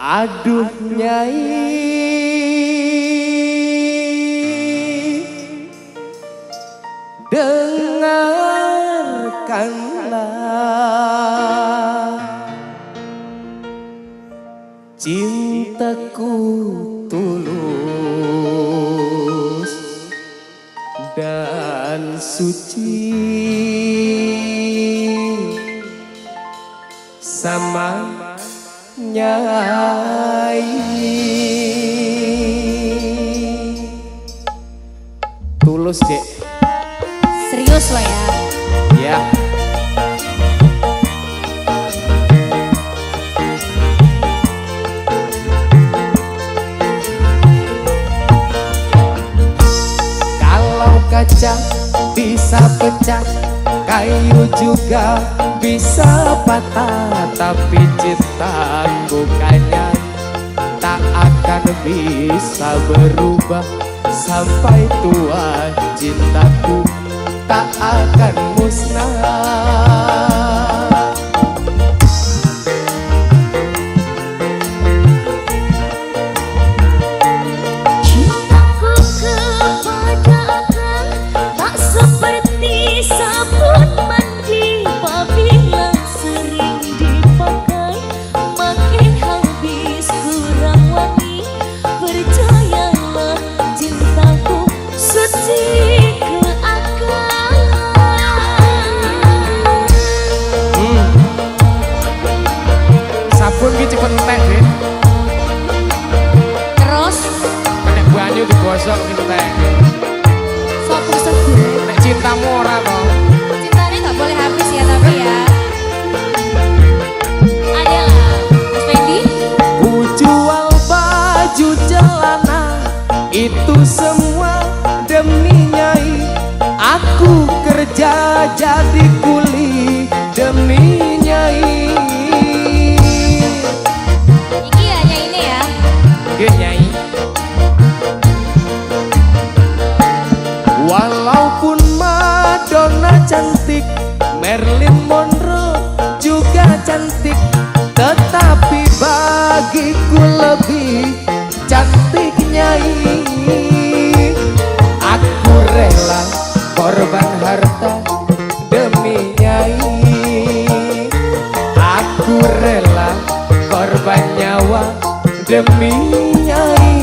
Aduh Nyai, dengarkanlah cintaku tulus dan suci sama Nyai. Tulus Dek. Serius lo ya? Ya. Kalau kaca bisa pecah, kayu juga bisa patah, tapi cintaku kayaknya tak akan bisa berubah sampai tua. Cintaku tak akan musnah. Cintaku kepada akang tak seperti sabun mandi, apabila sering dipakai makin habis kurang wangi. Percayalah cintaku suci ke akang. Sabun ki cepet entek deh. Terus Nek banyu digosok ki entek. sopo segure? Nek cintamu ora to. Cintanya nggak boleh habis ya tapi ya. Ada nggak, Mas Fendi? Ku jual baju celana itu semua demi Nyai. Aku kerja jadi kuli demi Nyai. Iki hanya ini ya. Nggih Nyai. Walaupun Madonna cantik, Marilyn Monroe juga cantik, tetapi bagiku lebih cantik Nyai. Aku rela korban harta demi Nyai. Aku rela korban nyawa demi Nyai.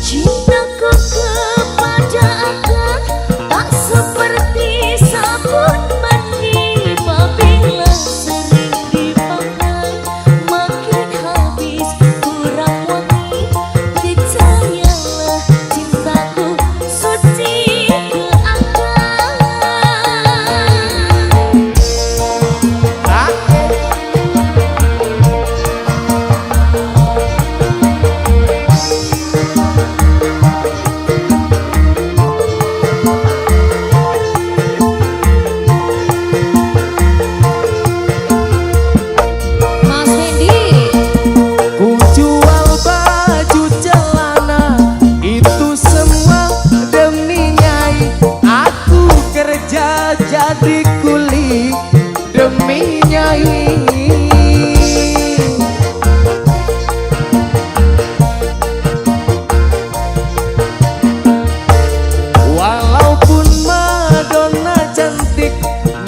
Cintaku kepada akang tak seperti sabun mandi, apabila sering dipakai makin habis kurang wangi. Percayalah cintaku suci ke akang. Ah, Mas Fendi, ku jual baju celana itu semua demi Nyai. Aku kerja jadi kuli demi Nyai. Walaupun Madonna cantik,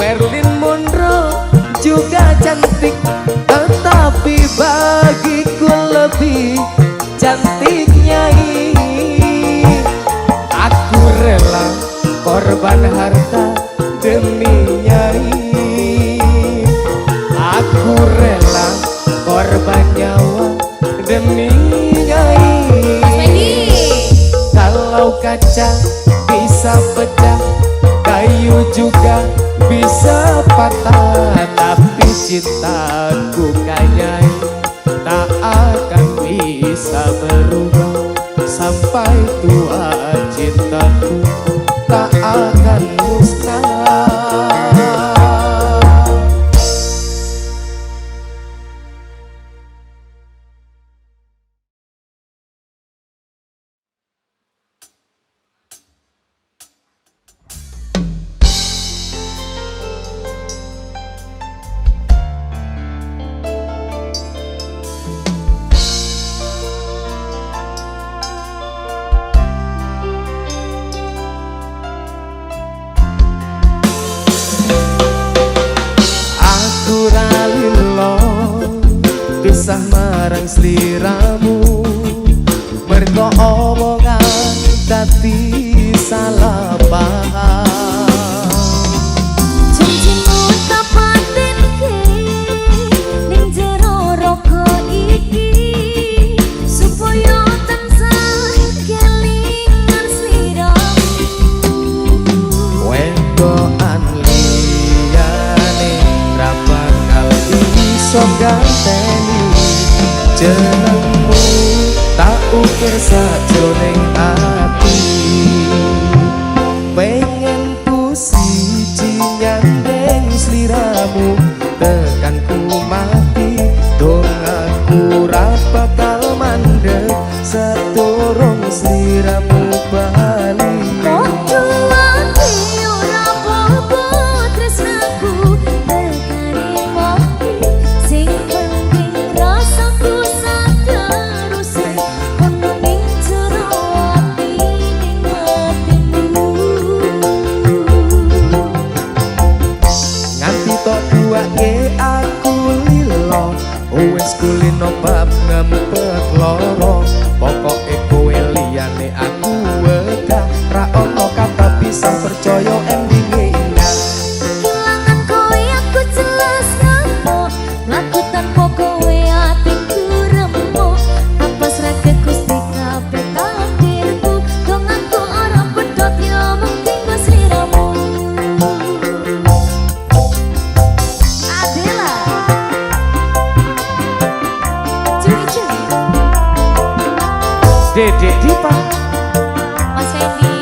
Marilyn Monroe juga cantik, tetapi bagiku lebih cantik Nyai. Aku rela korban harta demi Nyai. Aku rela korban nyawa demi Nyai. Mas Fendi. Kalau kaca bisa pecah, kayu juga bisa patah, tapi cintaku Nyai tak akan bisa berubah sampai tua. Cintaku tak akan musnah. pisah marang sliramu mergo omongan dadi salah paham. Janjimu tak patenke ning jero raga iki supaya tansah kelingan sliramu. Wedokan liyane ra bakal iso ganteni jenengmu tak ukir sajroning ati. Pengen ku siji nyandeng sliramu tekan ku mati dong aku ra bakal mandeg seturung sliramu bali. Podo ati ora apa-apa tresnaku tekani mati sing penting rasaku sateruse ono ning jero ati ning atimu. Nganti tok duake aku lilo wis kulino bab ngempet loro pokoke kowe liyane aku wegah ra ono kata bisa percaya endinge indah. Kehilangan kowe aku jelas ngamuk laku tanpa kowe atiku remuk kapas rake Gusti kabeh takdirku dong aku ora pedot yo mung tinggo sliramu. Adela Cuy Dedek Dipa Mas Fendi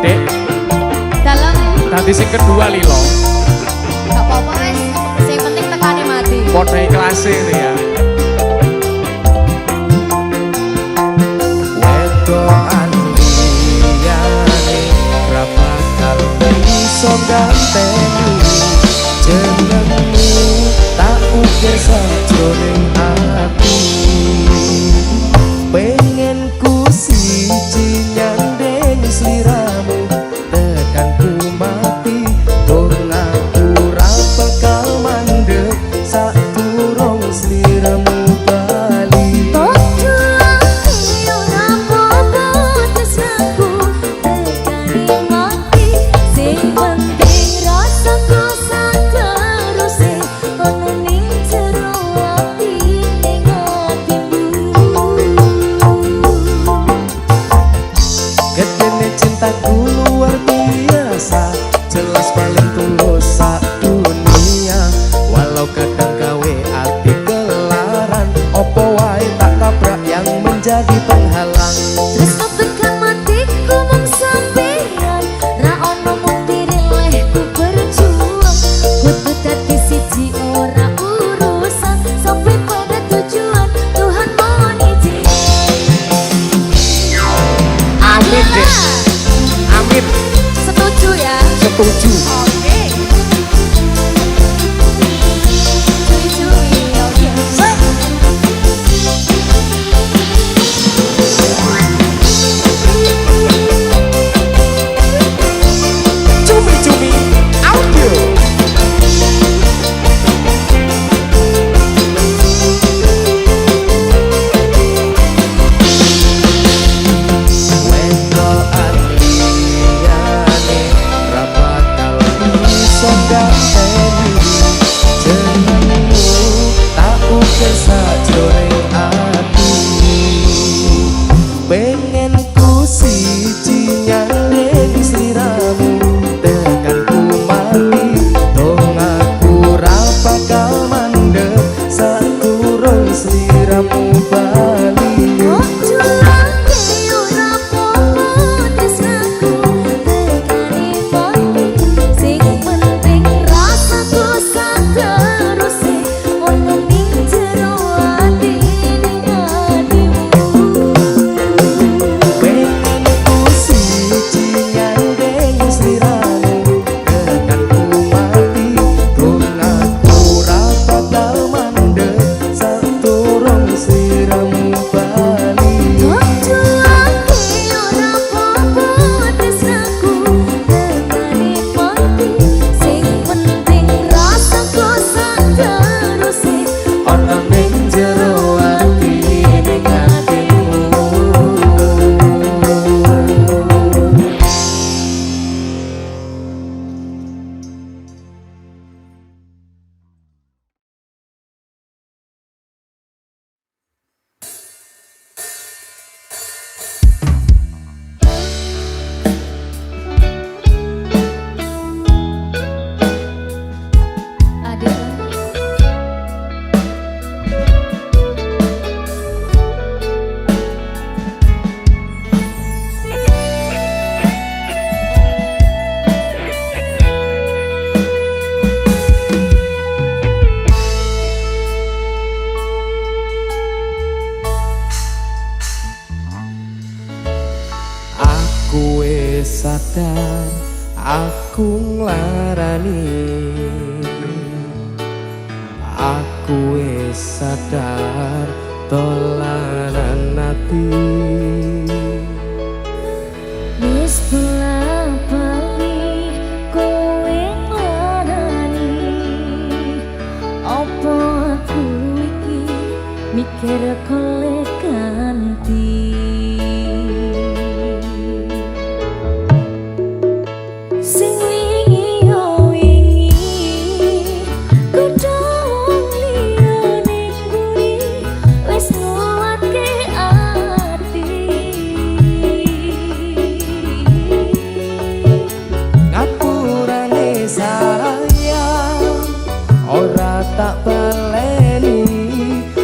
Dek dalam tadi sing kedua lilo gak apa-apa wes sing penting tekane mati. podo ikhlase ya. Wedokan liyane ra bakal iso ganteni jenengmu tak ukir sajroning ati. Pengen ku siji nyandeng sliramu tekan ku mati dong aku ra bakal mandeg saturung sliramu bali. Podo ati ora apa-apa tresnaku tekani mati sing penting rasaku sateruse ono ning jero ati ning atimu. Gedene cintaku luar biasa jelas paling tulus sak dunia walau kadang gawe ati kelaran opo wae tak tabrak yang menjadi penghalang. Tresno tekan matiku mung sampeyan ra ono mukti lehku berjuang kudu dadi siji ora urusan sampai pada tujuan Tuhan mohon izin. Amin deh, amin, Setuju ya? setuju. Oke. Cuy, oke. Cumi-cumi audio. Wedokan liyane ra bakal sadar aku nglarani, aku wis sadar dolanan ati. Wis bolak-balik kowe nglarani, opo aku iki mikir kole ganti. Sing wingi yo wingi kudu liyane kuwi wis nguatke ati. Ngapurane sayang ora tak baleni,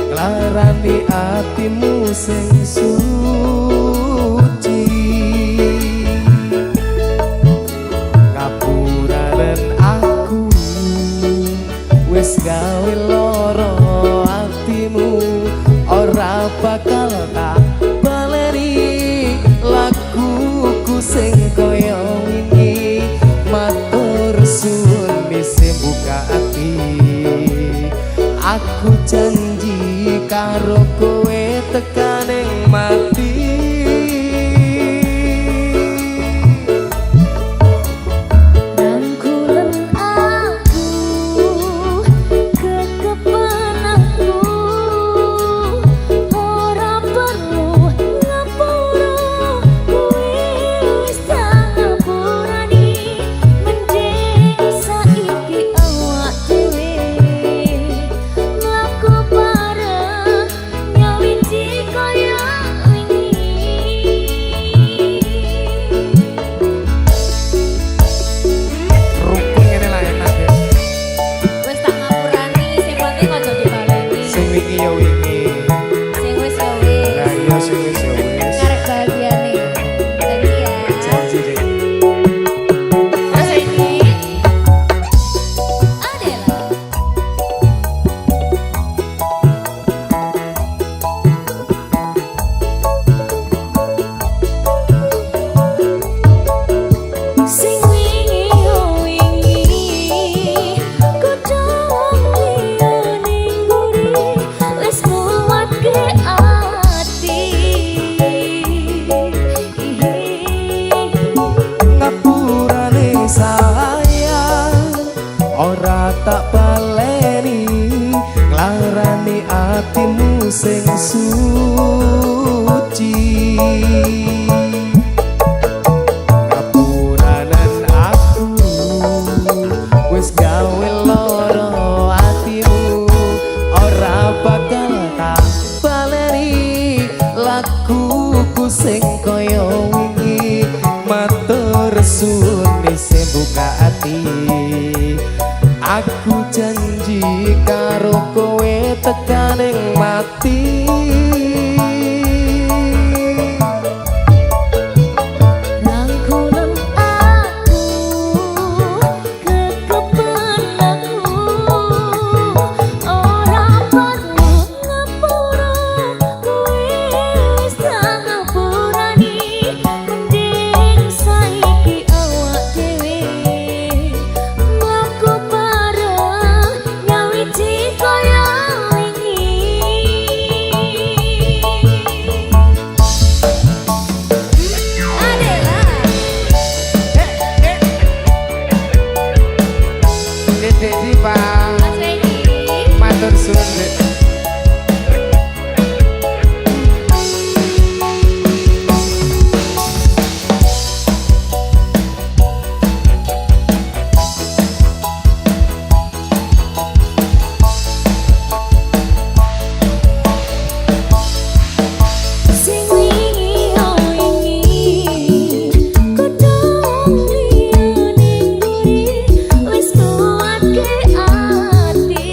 nglarani atimu sing suci. Ngapuranen aku wis gawe loro atimu, ora bakal tak baleni laguku sing kaya wingi. Matur suwun wis buka ati, aku janji karo kowe tekaning mati. Rangkulan aku, kekepen aku, ora perlu ngapura, wis tak ngapurani. Mending saiki awak dhewe mlaku bareng nyawiji kaya wingi. Rukun ngene lah enak ya. Wis tak ngapurani, sing penting aja dibaleni. Sing wingi ya wingi, Sing wis ya wis. lah iya sing wis ya wis. Ngarep bahagiane. Tadi ya. Janji deh. Ini Adela. Sing wingi yo wingi kudu liyane nguri wis nguatke ati. Ngapurane sayang ora tak baleni, nglarani atimu sing suci. Ngapuranen aku wis gawe loro atimu, ora bakal tak baleni laguku sing kaya wingi. Matur suwun wis buka ati, aku janji karo kowe tekaning mati. Rangkulan aku, kekepen aku, ora perlu ngapura, wis tak ngapurani. Mending saiki awak dhewe mlaku bareng nyawiji kaya wingi. Adela. Dedek Diva, Mas Wendy. matur suwun Dek. Sing wingi yo wingi kudu liyane nguri wis nguatke ati.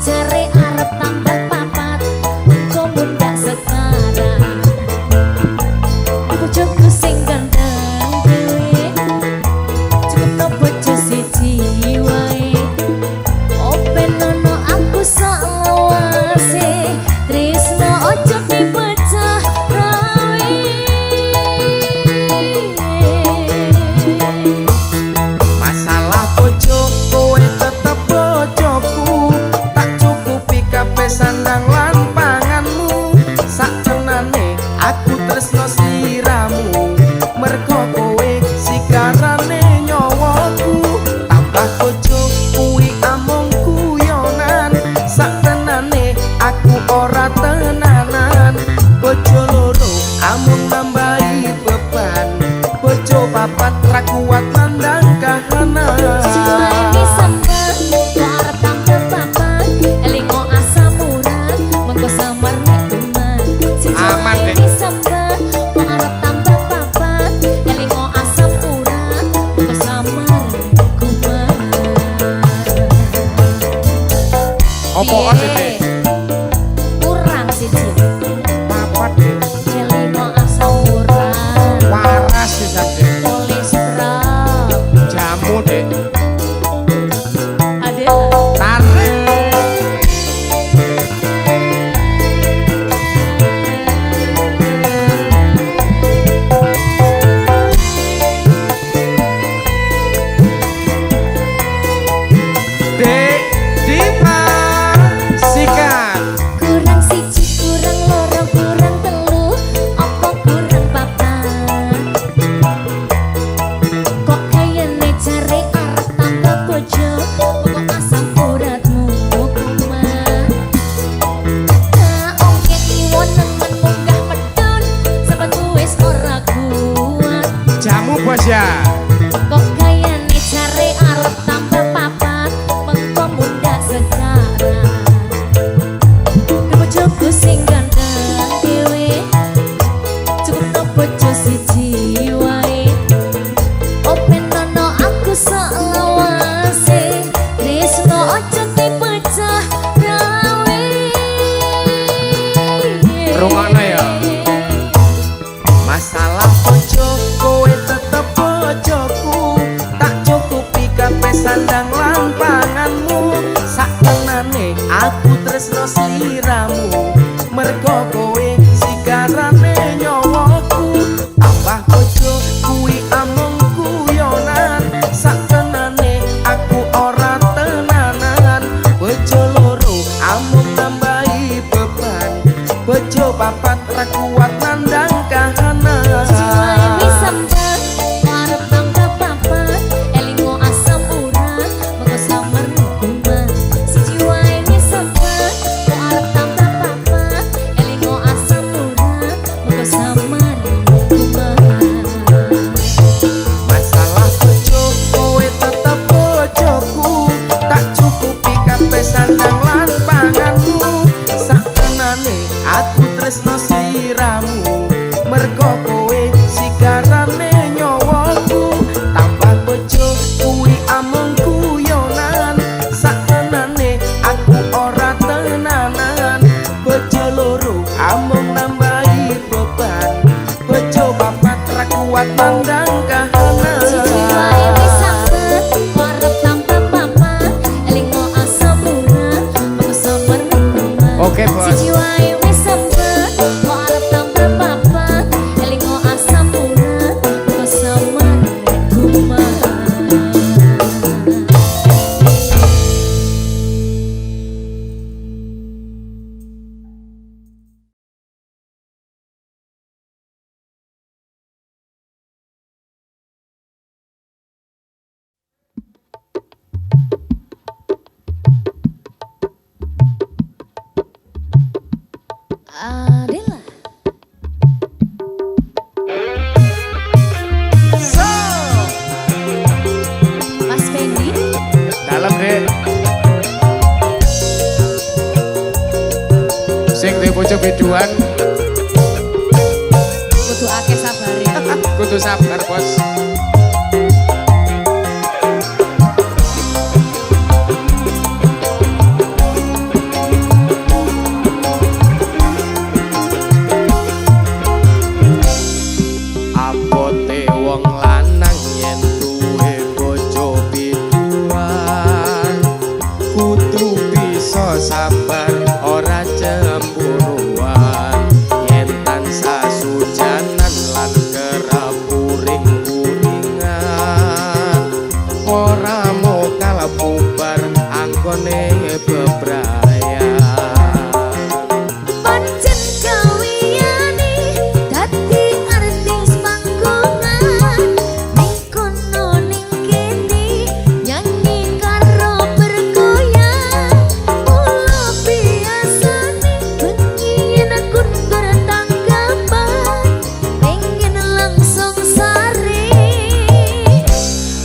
cari arep tambah papat engko mundak sekarang bojoku sing ganteng dhewe cukup no bojo siji wae open ono aku sak lawase tresno ojo dipecah rawe masalah bojo kowe tetep bojoku tak cukupi kabeh sandang lan panganmu saktenane aku tresno sliramu mergo kowe sikarane nyawaku tambah bojo kuwi amung guyonan saktenane aku ora tenanan bojo loro amung nambahi beban bojo papat ra kuat nandang kahanan opo asine kurang siji papat deh elingo asam urat waras sih deh kolesterol jamu deh ada tarik dek dipasikan kurang siji kurang loro kurang telu apa kurang papat kok kayane cari arep tambah bojo pokok asam uratmu kumat tak ongke iwon nemen munggah medun sampe wis ora kuat jamu bos ya kok kayane cari arep tambah papat mengko mundak sekarang bojoku sing ganteng dhewe cukup no bojo siji wae open ono aku sak lawase tresno ojo dipecah rawe Rungokno ya. masalah bojo kowe tetep bojoku tak cukupi kabeh sandang lan panganmu saktenane aku tresno sliramu mergo kowe sikarane nyawaku tambah bojo kuwi amung guyonan saktenane aku ora tenanan bojo loro amung nambahi beban bojo papat ra kuat nandang kahanan masalah bojo kowe tetep bojoku tak cukupi kabeh sandang lan panganmu saktenane aku tresno sliramu mergo kowe sikarane nyawaku tambah bojo kuwi amung guyonan saktenane aku ora tenanan bojo loro amung nambahi beban bojo papat ra kuat mandang kahanan siji wae wis sambet arep tambah papat elingo asam urat mengko samar kumat Oke, Bos. siji wae wis sambet arep tambah papat elingo asam urat mengko samar kumat Adela so Mas Fendi dalam deh sing duwe bojo biduan kudu akeh sabare kudu sabar bos sabar ora cemburuan yen tansah sujanan lan kerep uring-uringan ora mokal bubar anggone bebrayan. Pancen kawiyane dadi artis panggongan ning kono ning kene nyanyi karo bergoyang mula biasane bengi yen aku ndur tanggapan pengen langsung sare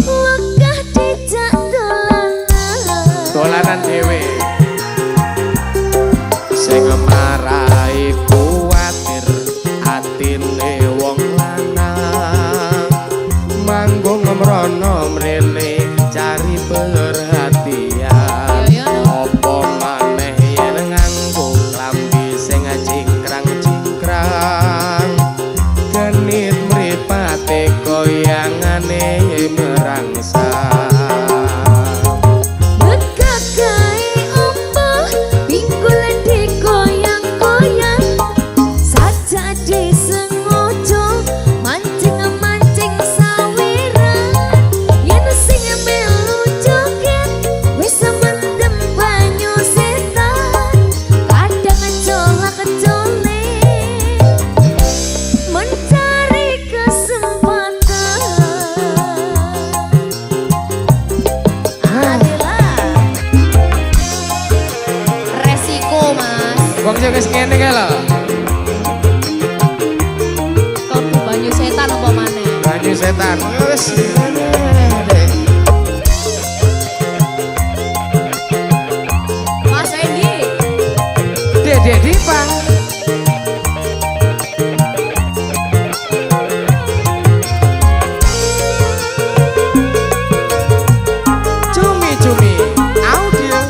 wegah dijak Dolanan dhewe sing marai kuwatir atine wong lanang manggung mrono mrene cari perhatian apa maneh yen nganggo klambi sing cingkrang-cingkrang genit mripate goyangane merangsang. Wong sing wis ngene kae lho. Kalbu banyu setan apa maneh? Banyu setan. Wis. Mas Endi. Dek Dipang. Cumi-cumi audio.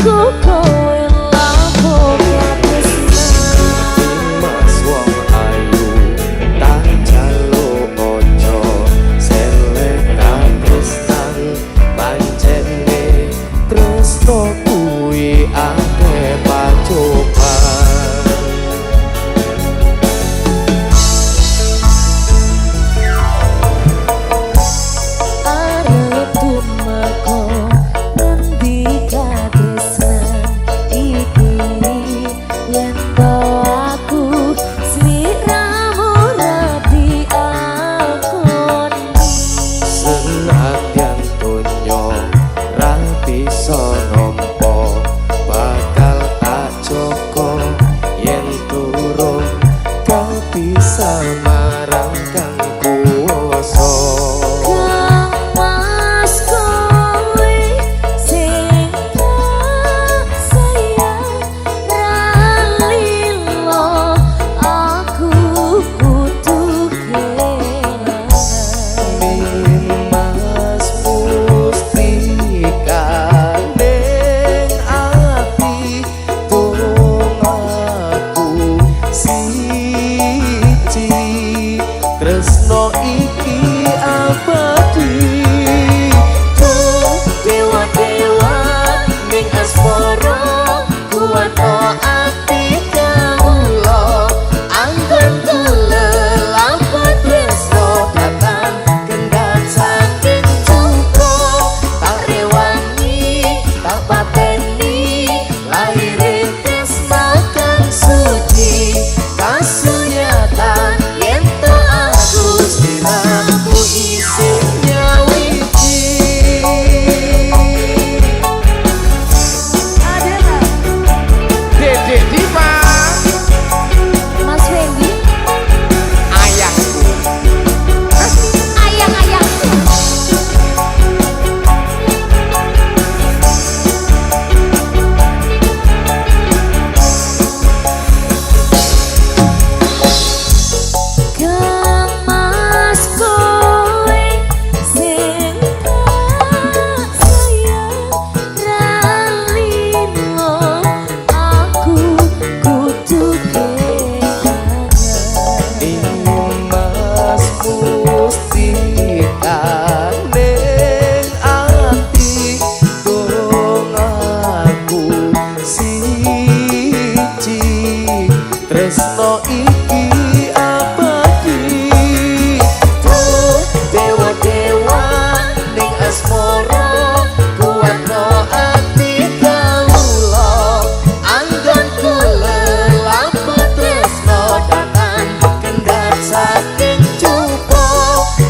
aku kowe lapo tresna. Mas wong ayu tak jaluk ojo selek katresnan pancene tresno kuwi akeh pacoban. Arep tumeka ngendi katresnan iki yen to aku sliramu rabi akoni. Senadyan donya ra bisa nampa bakal tak joko yen turun kapisah marang kang kuwasa. Mas kowe sing tak sayang ralilo aku kudu kelangan. Mas mustika ning ati dongaku siji tresno iki abadi. Tuh dewa-dewa ning asmara kuwato ati kawula anggon lelapat tresno datang kendhat saking cuko tak rewangi tak pateni lahire tresno kang suci kasunyatan yen to aku sliramu isih nyawiji. Adalah Dedek Diva Mas Wendy, ayahku. ayang-ayang. Kang Mas kowe sing tak sayang ralilo aku kudu kelangan. Mas mustika ning ati dongaku siji tresno iki abadi. Tuh dewa-dewa ning asmara kuwatno ati kawula anggonku lelapat tresno datang kendhat saking cupo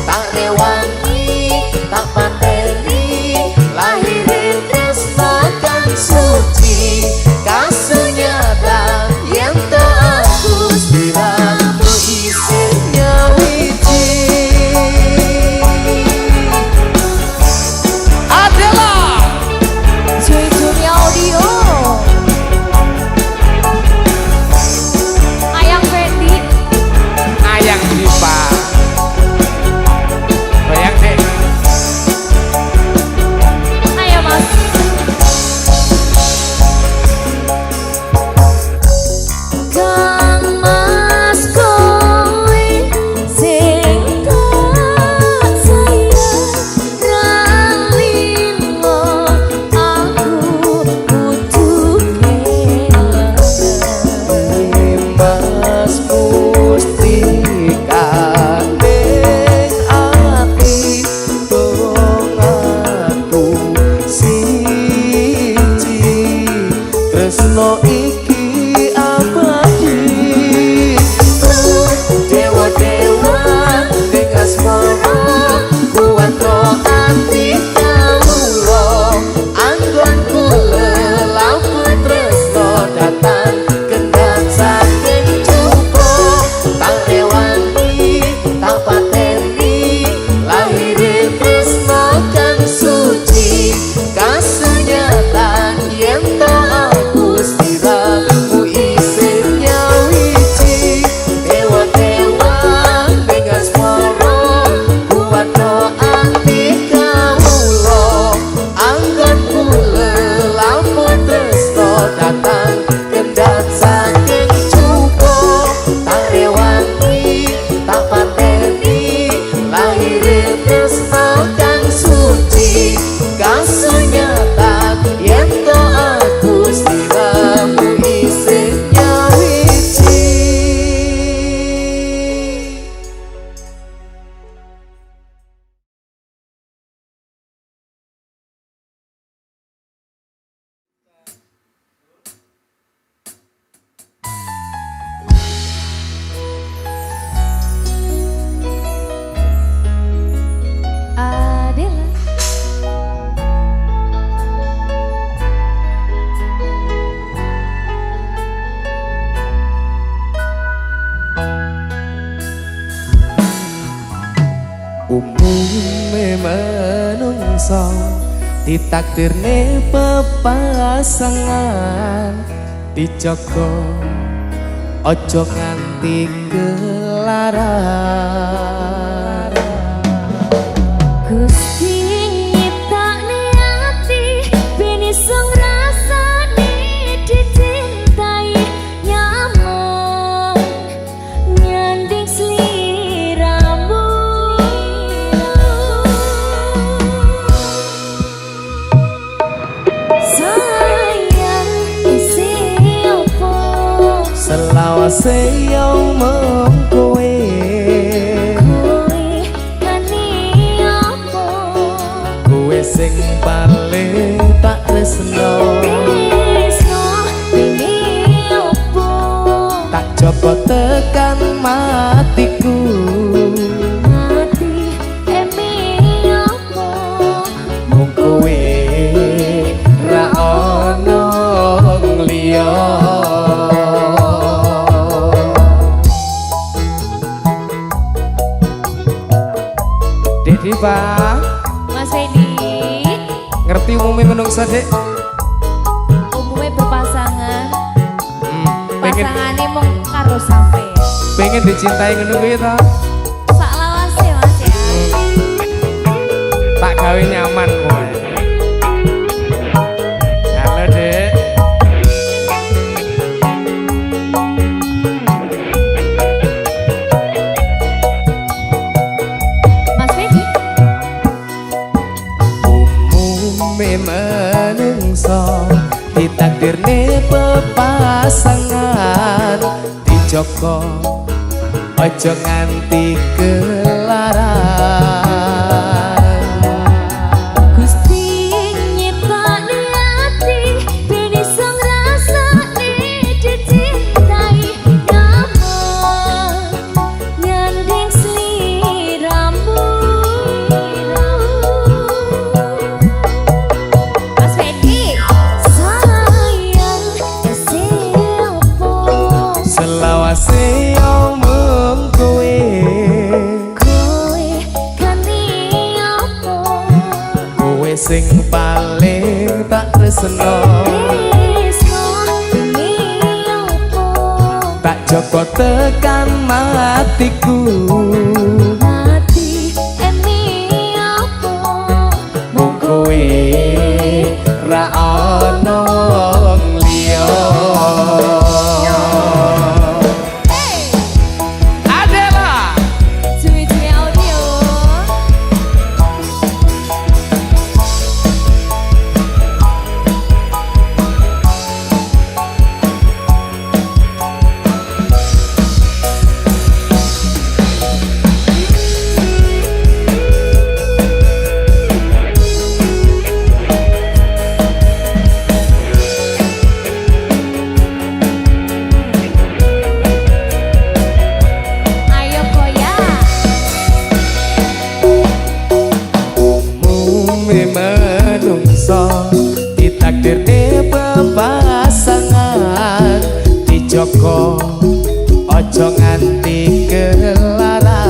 tak rewangi tak pateni lahire tresno kang suci kasunyatan yen to aku sliramu isih nyawiji. Adalah Joy Dunia Audio, Ayang Wendy, ayang Diva. Bayang deh. ayo Mas. Kang Mas kowe sing tak sayang ralilo aku kudu kelangan. Mas mustika ning ati dongaku siji tresno iki abadi. Tuh dewa-dewa ning asmara kuwatno ati kawula anggonku lelapat tresno datang kendhat saking cupo tak rewangi tak pateni lahire tresno kang suci kasunyatan yen to aku sliramu ditakdirne pepasangan dijogo ojo nganti kelaran. Gusti nyiptakne ati ben iso ngrasani dicintai nyaman nyanding sliramu. Sayang isi opo selawase yo mung kowe sing paling tak tresno tak coba tekan matiku mati emi opo mung kowe ra ono liya. Dedi Pak Mas Fedi ngerti umumnya menungsa dek? umumnya berpasangan pengen pasangannya mau karo sampai pengen dicintai ngono kuwi ta? sak lawase Mas ya Tak gawe nyaman kowe. Halo dek. Mas Fedi Menungso ditakdirne pepasangan dijogo ojo nganti kelaran. Gusti nyiptakne ati ben iso ngrasani dicintai nyaman nyanding sliramu. Mas Fedi sayang isi opo Selawase yo mung kowe kowe kani opo kowe sing paling tak tresno tresno ini opo tak jogo tekan matiku mati emi opo mung kowe ra ono liya. Adela Suwi-suwi audio ayo goyang umumnya menungso ditakdirne pepasangan dijogo ojo nganti kelaran.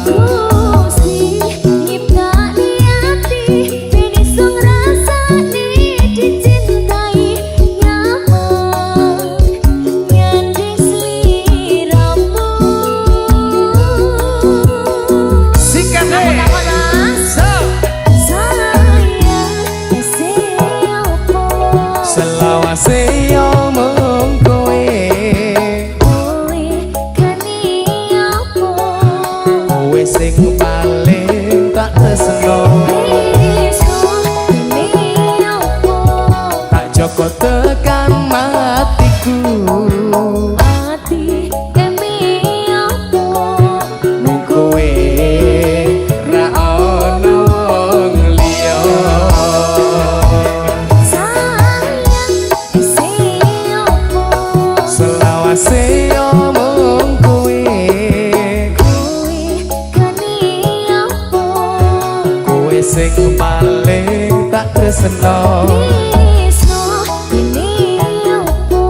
Gusti nyiptakne ati ben iso ngrasani dicintai nyaman nyanding sliramu. Sikat Takon Mas sayang isi opo selawase yo mung kowe kowe kani opo kowe sing paling tak tresno tresno ini opo tak jogo tekan matiku ati emi opo mung kowe ra ono liya. sayang isi opo Selawase yo mung kowe kowe kani opo kowe sing paling tak tresno tresno ini opo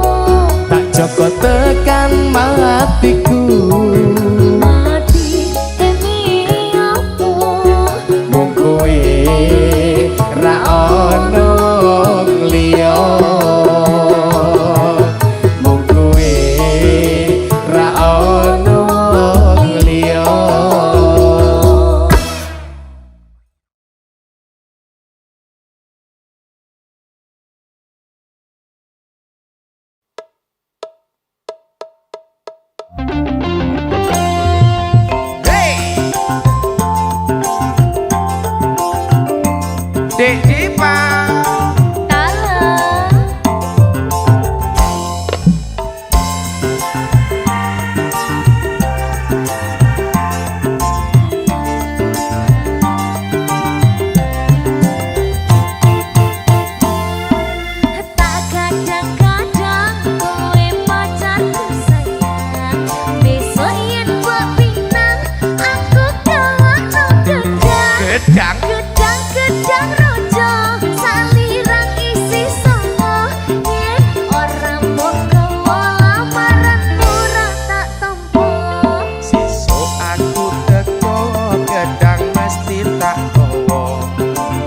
tak jogo tekan matiku mati emi opo mung kowe Dek Dipa. Gedang Gedang rojo salirang isi songo yen ora moko lamaran ora tak tampa sesuk aku teko gedang mesti tak gawa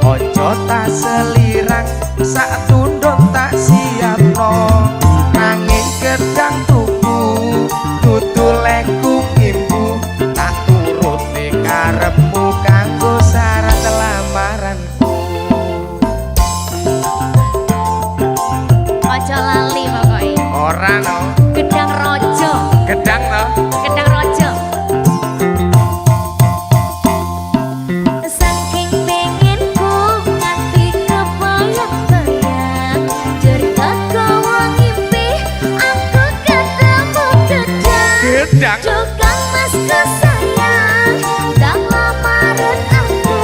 ojo tak selirang sak tunduk tak siapno nanging gedang tuku dudu leku imbu tak turut ning karepmu kanggo syarat lamaranku. Ojo lali pokoke. Ora no. Gedang rojo. Gedang no. Gedang rojo. Saking pengenku nganti kebayang-bayang cerita kau ngimpi aku ketemu gedang. Gedang. Tukang mas kesayang dan lamaran aku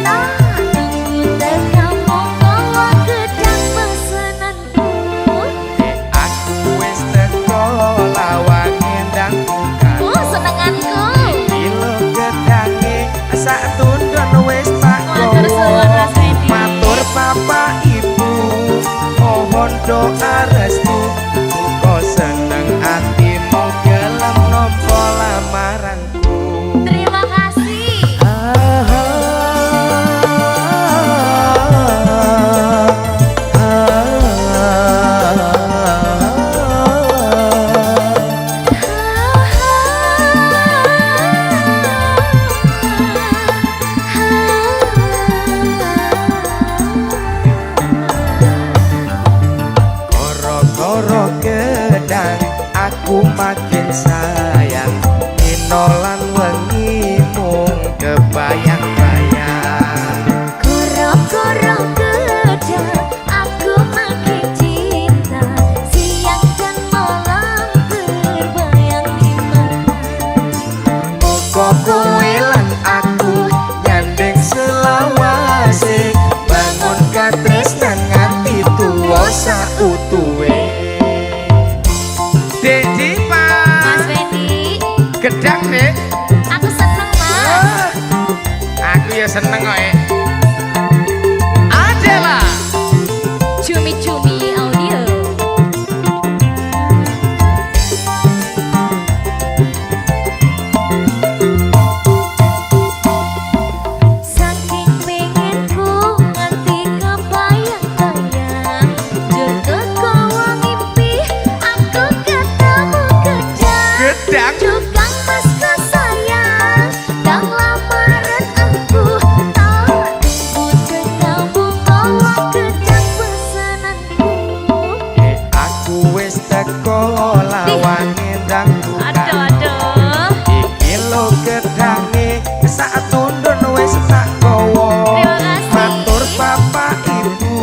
tak nunggu tekamu bawa gedang pesenanku. Aku wis teko lawang endang bukan. Senenganku. Kilo gedange sak tunduk wis tak Matur suwun Mas Fendi. matur papa ibu mohon doa restu muga seneng atimu gelem nampa lamaranku. Terima kasih. Koro-koro gedang aku makin sayang inolan wengi mung kebayang-bayang. Koro-koro gedang aku makin cinta siang dan malam terbayang di mana. Muga kowe lan aku nyanding selawase bangun katresnan nganti tuwa sautuhe. Dek Dipa. Mas Fendi, Gedang dek. aku seneng Mas. Aku ya seneng kok. Adela. Cumi-cumi audio. Saking pengenku nganti kebayang-bayang juga kau ngimpi aku ketemu gedang. Gedang. Tukang mas kesayang dan lamaran aku tak nunggu kamu bawa gedang pesenanku. Aku wis teko lawang endang bukan. Aduh. Iki lo gedange sak tunduk wis tak gawa. Terima kasih. Matur papa ibu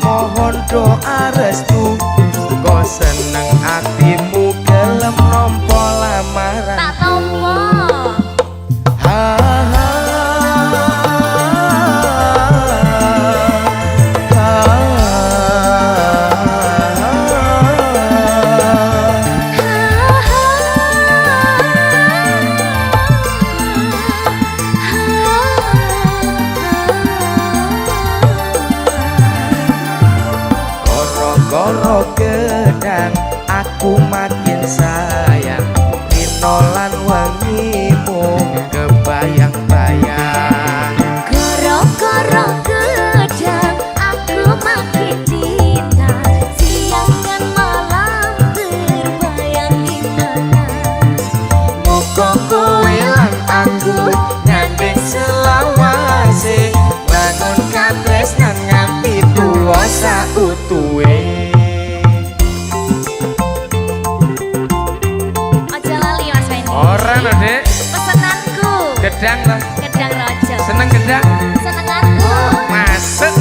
mohon doa restu muga seneng atimu gelem nampa lamaran. Tak tompo. Ha, ha, Koro-koro gedang aku makin sayang inolan wengi mung kebayang-bayang. Koro-koro gedang aku makin cinta siang dan malam terbayang di mana. Muga kowe lan aku nyanding selawase bangun katresnan nganti tuwa sautuhe. Ojo lali Mas Fendi. Ora no dek. Pesenanku Gedang lah. gedang rojo. Seneng gedang. Senenganku. Masuk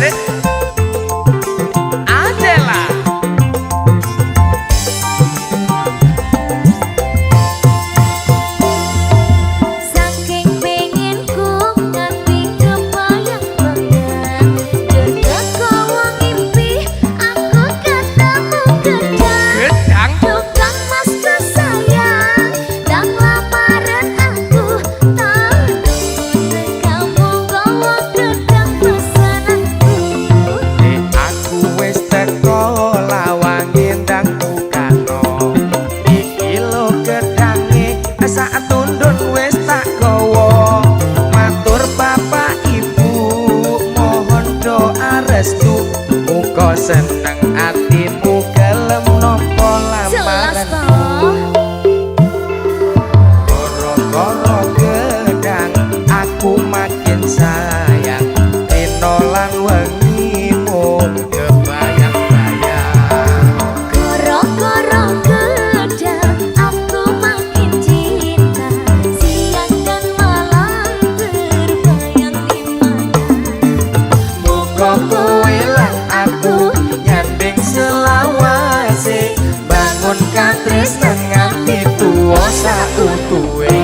restu muga seneng atimu gelem nampa Jelas lamaran toh. Koro-koro gedang aku makin sayang dino lan wengimu kebayang-bayang Koro-koro gedang aku makin cinta siang dan malam terbayang di mana. muga kowe lan aku nyanding selawase bangun katresnan nganti tuwa sautuhe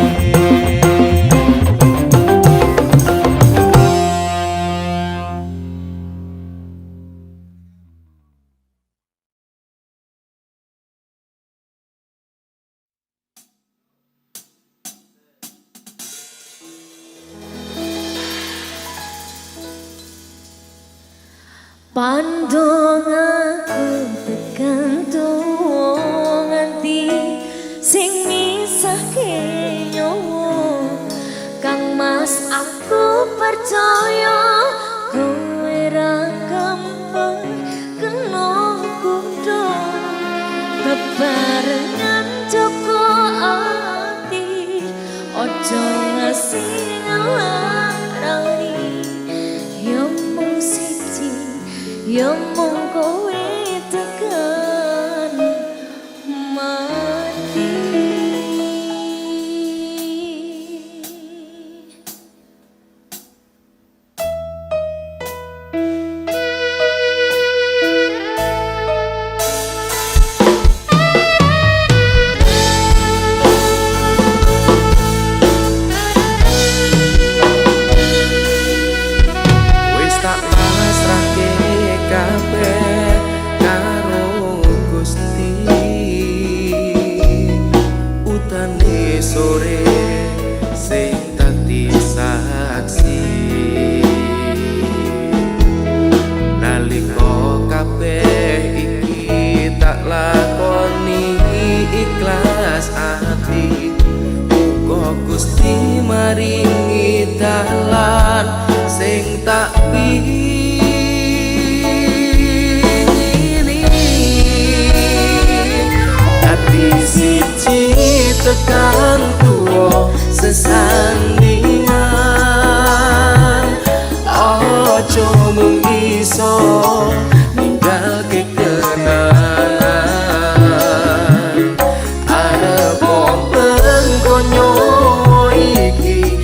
Pandong aku tekan tuwa nganti sing misahke nyawa Kang Mas aku percaya kowe ra gampang kena kudu bebarengan joko ati ojo ngasih ngelarani ya mung siji ya mung kowe tekan mati. wis tak pasrahke kabeh karo Gusti utane sore sing dadi saksi nalika kabeh iki tak lakoni ikhlas ati muga Gusti maringi dalan sing tak pingini ati siji tekan tuwa sesandingan ojo mung iso ninggalke kenangan arep wonten konyo iki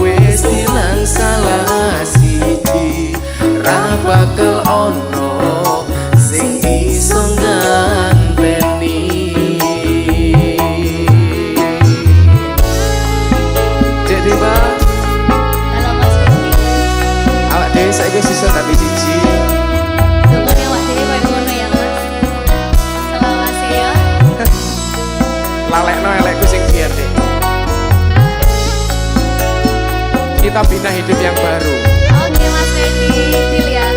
wis ilang salah siji ra bakal ono sing iso nganteni jadi bang Halo Mas Rizky, awak dhewe saiki sisa tapi siji tunggunya awak dhewe koyo ngono ya Mas. Selawase ya. lalekno elekku sing biyen deh kita bina hidup yang baru Oke Mas Rizky, dilihat.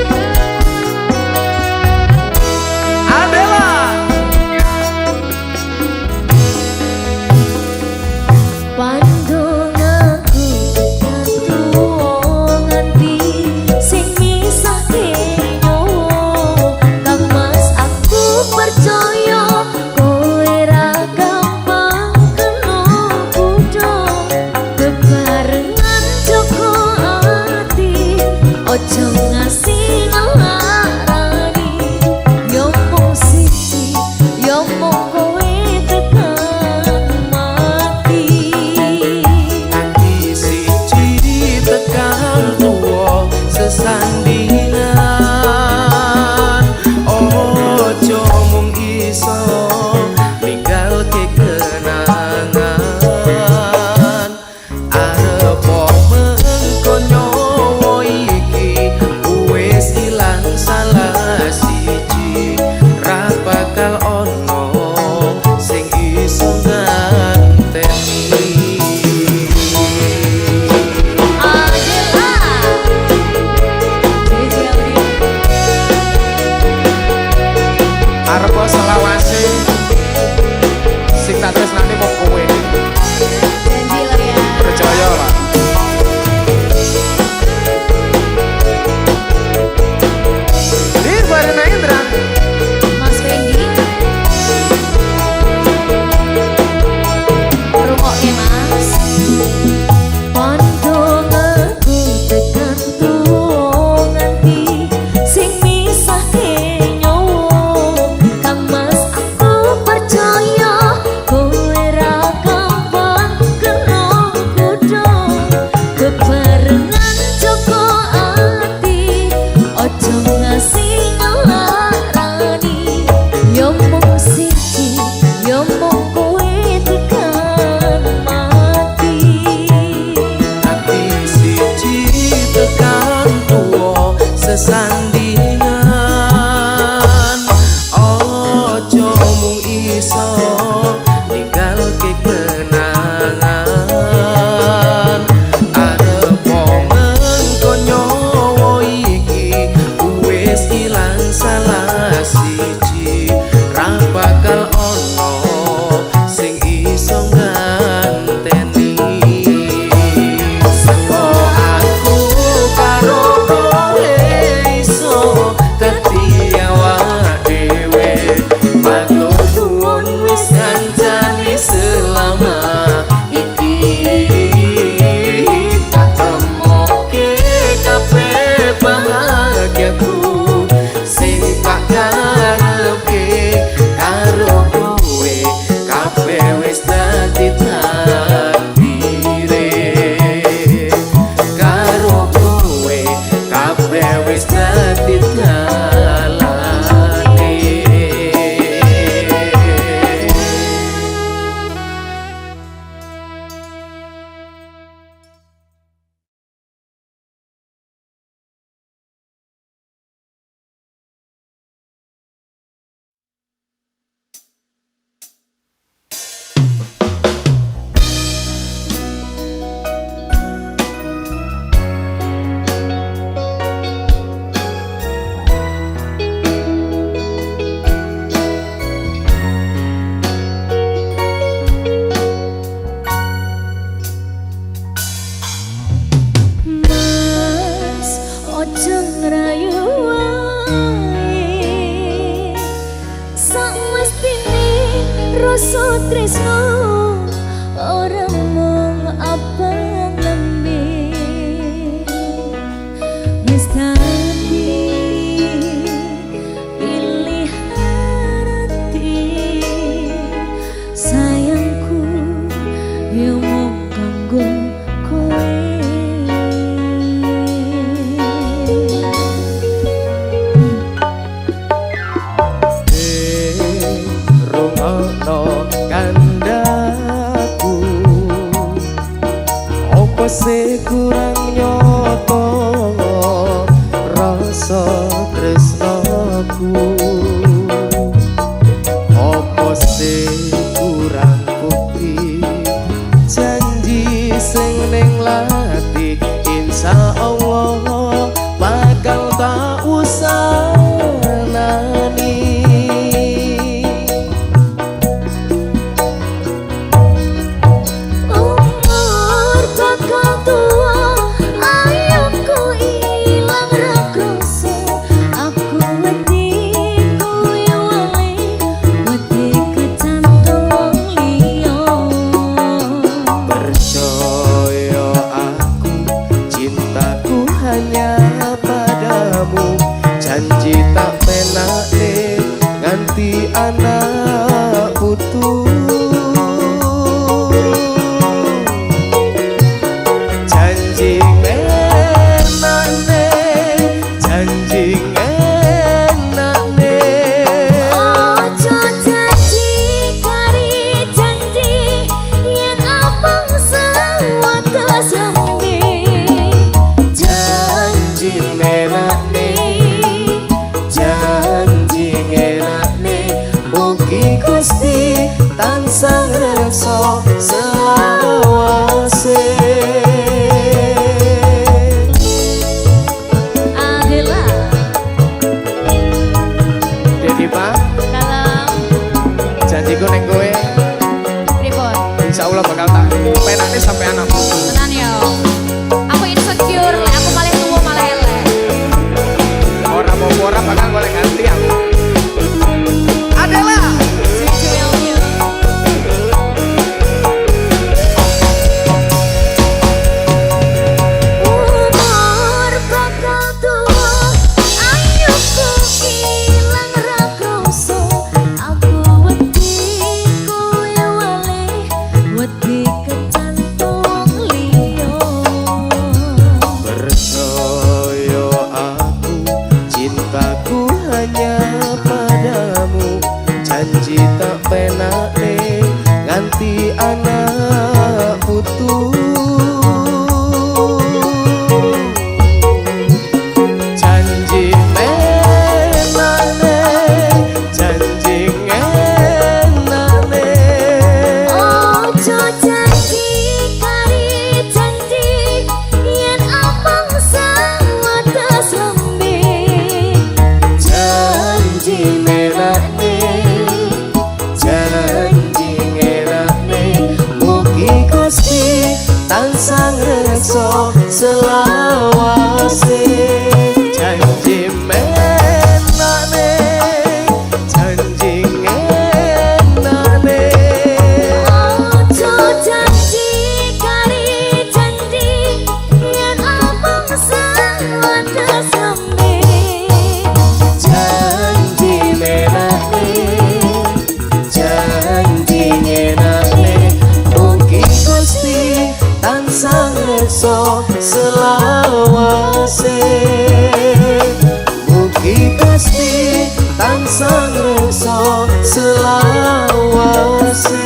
tansah ngrekso selawase.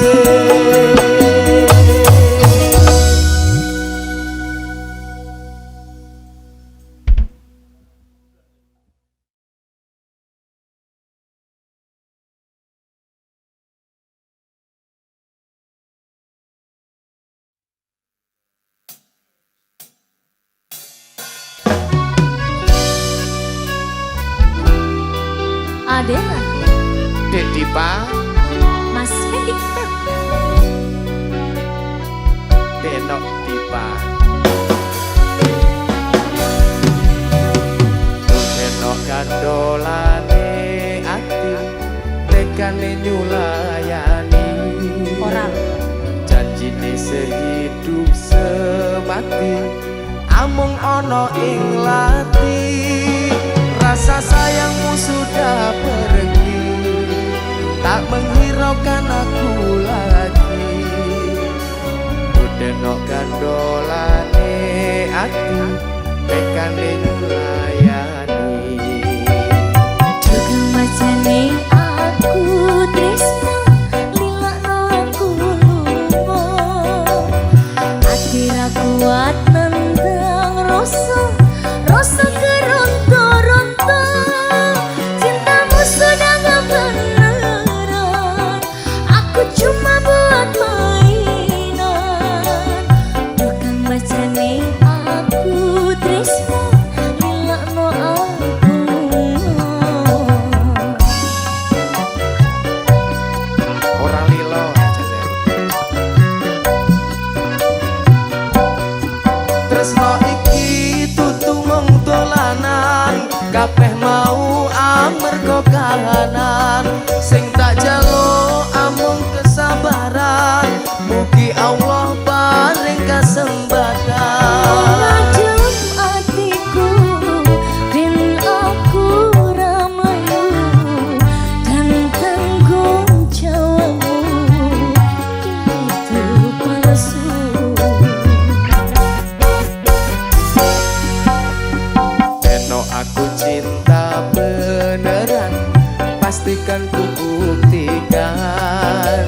Adela, Dek Dipa, Mas Hendika, Denok Dipa, Denok kandolane ati, tekane nyulayani. Orang Janjine sehidup semati, amung ono ing lati. Rasa sayangmu sudah pergi, tak menghiraukan aku lagi. Udenok kandolane ati, tekane nyulayani. Tukang macane aku tresno, lilakno aku lupa. Ati ra kuat nendang rasa, rasa keronta-ronta. Cintamu sudah gak beneran, aku cuma buat mainan. Tukang macane aku tresno, lilakno aku. Orang lilo tresno iki tutu mung dolanan, kabeh mau amarga kahanan. Sing tak jaluk amung kesabaran, mugi Allah paring kasempatan. Adem atiku, ben aku ramayu, dan tanggung jawabmu itu palsu. Eno aku cinta beneran, pastikan ku buktikan.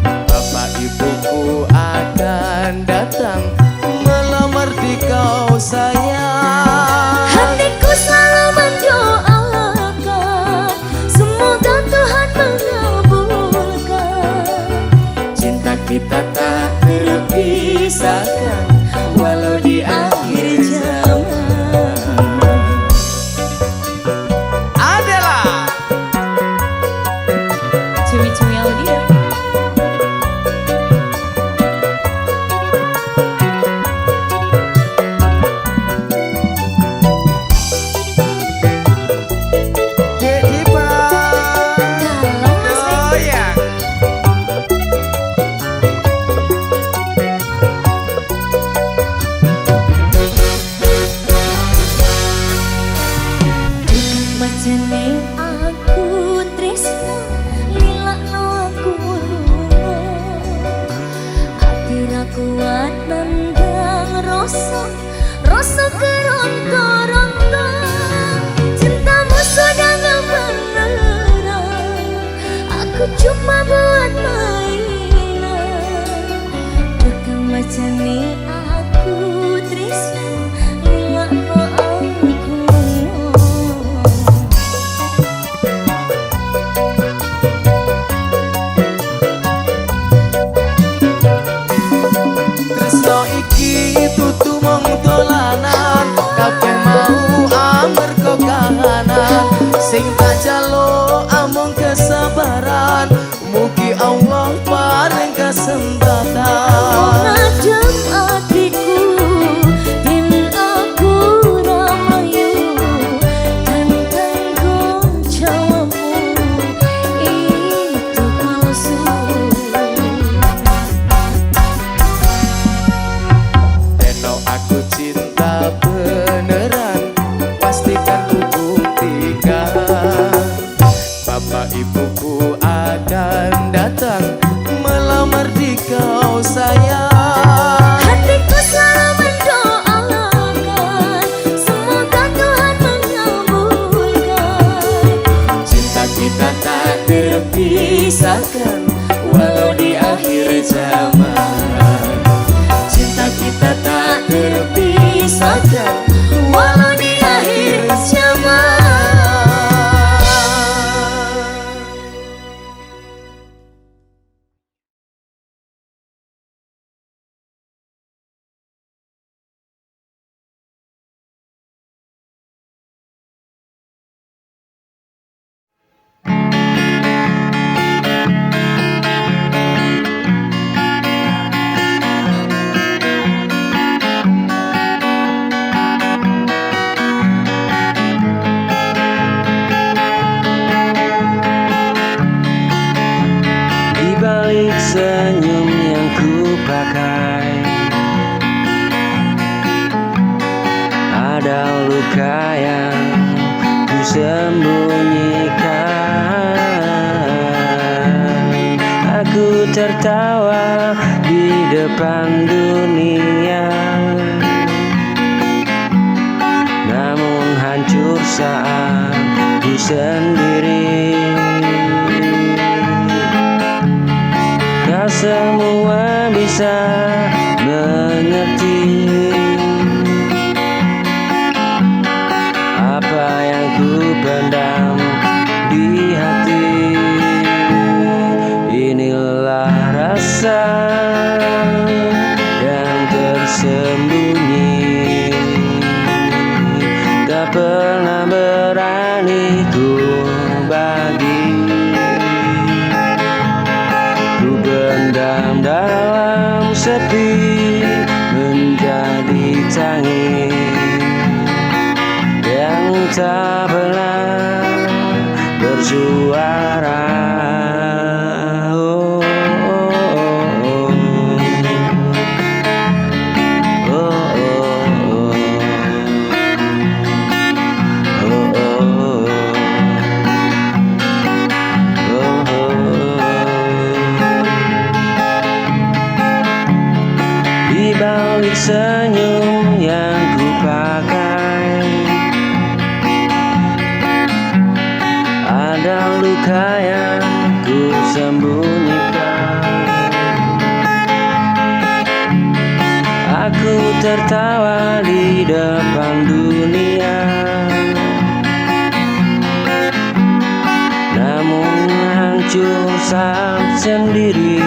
Bapak ibuku akan datang melamar di kau sayang. Hatiku selalu mendoakan, semoga Tuhan mengabulkan. Cinta kita tak terpisahkan, walau di akhir zaman. Adalah Cumi-cumi audio. Dek Dipa, Kalau Mas goyang. Macane aku tresno, lilakno aku lupa. Ati ra kuat nendang rasa, rasa keronta-ronta. Cintamu sudah gak beneran, aku cuma buat mainan. Tukang macane aku tresno, lilakno aku. Tresno iki tutu mung dolanan, kabeh mau amarga kahanan. Sing tak jaluk amung kesabaran, mugi Allah paring kasempatan. Adem atiku, ben aku ramayu, dan tanggung jawabmu itu palsu. Eno aku cinta beneran, pastikan ku buktikan. Bapak ibuku akan datang melamar di kau sayang. tersembunyikan. Aku tertawa di depan dunia, namun hancur saat ku sendiri. Kau semua bisa mengerti apa yang ku pendam di hati. Inilah rasa yang tersembunyi, tak pernah berani ku bagi. Ku pendam dalam sepi menjadi tangis yang tak pernah bersuara. Oh, oh, oh, oh, oh, oh. Di balik senyum yang ku pakai, ada luka yang ku sembunyikan. Aku tertawa di depan dunia, namun hancur saat sendiri.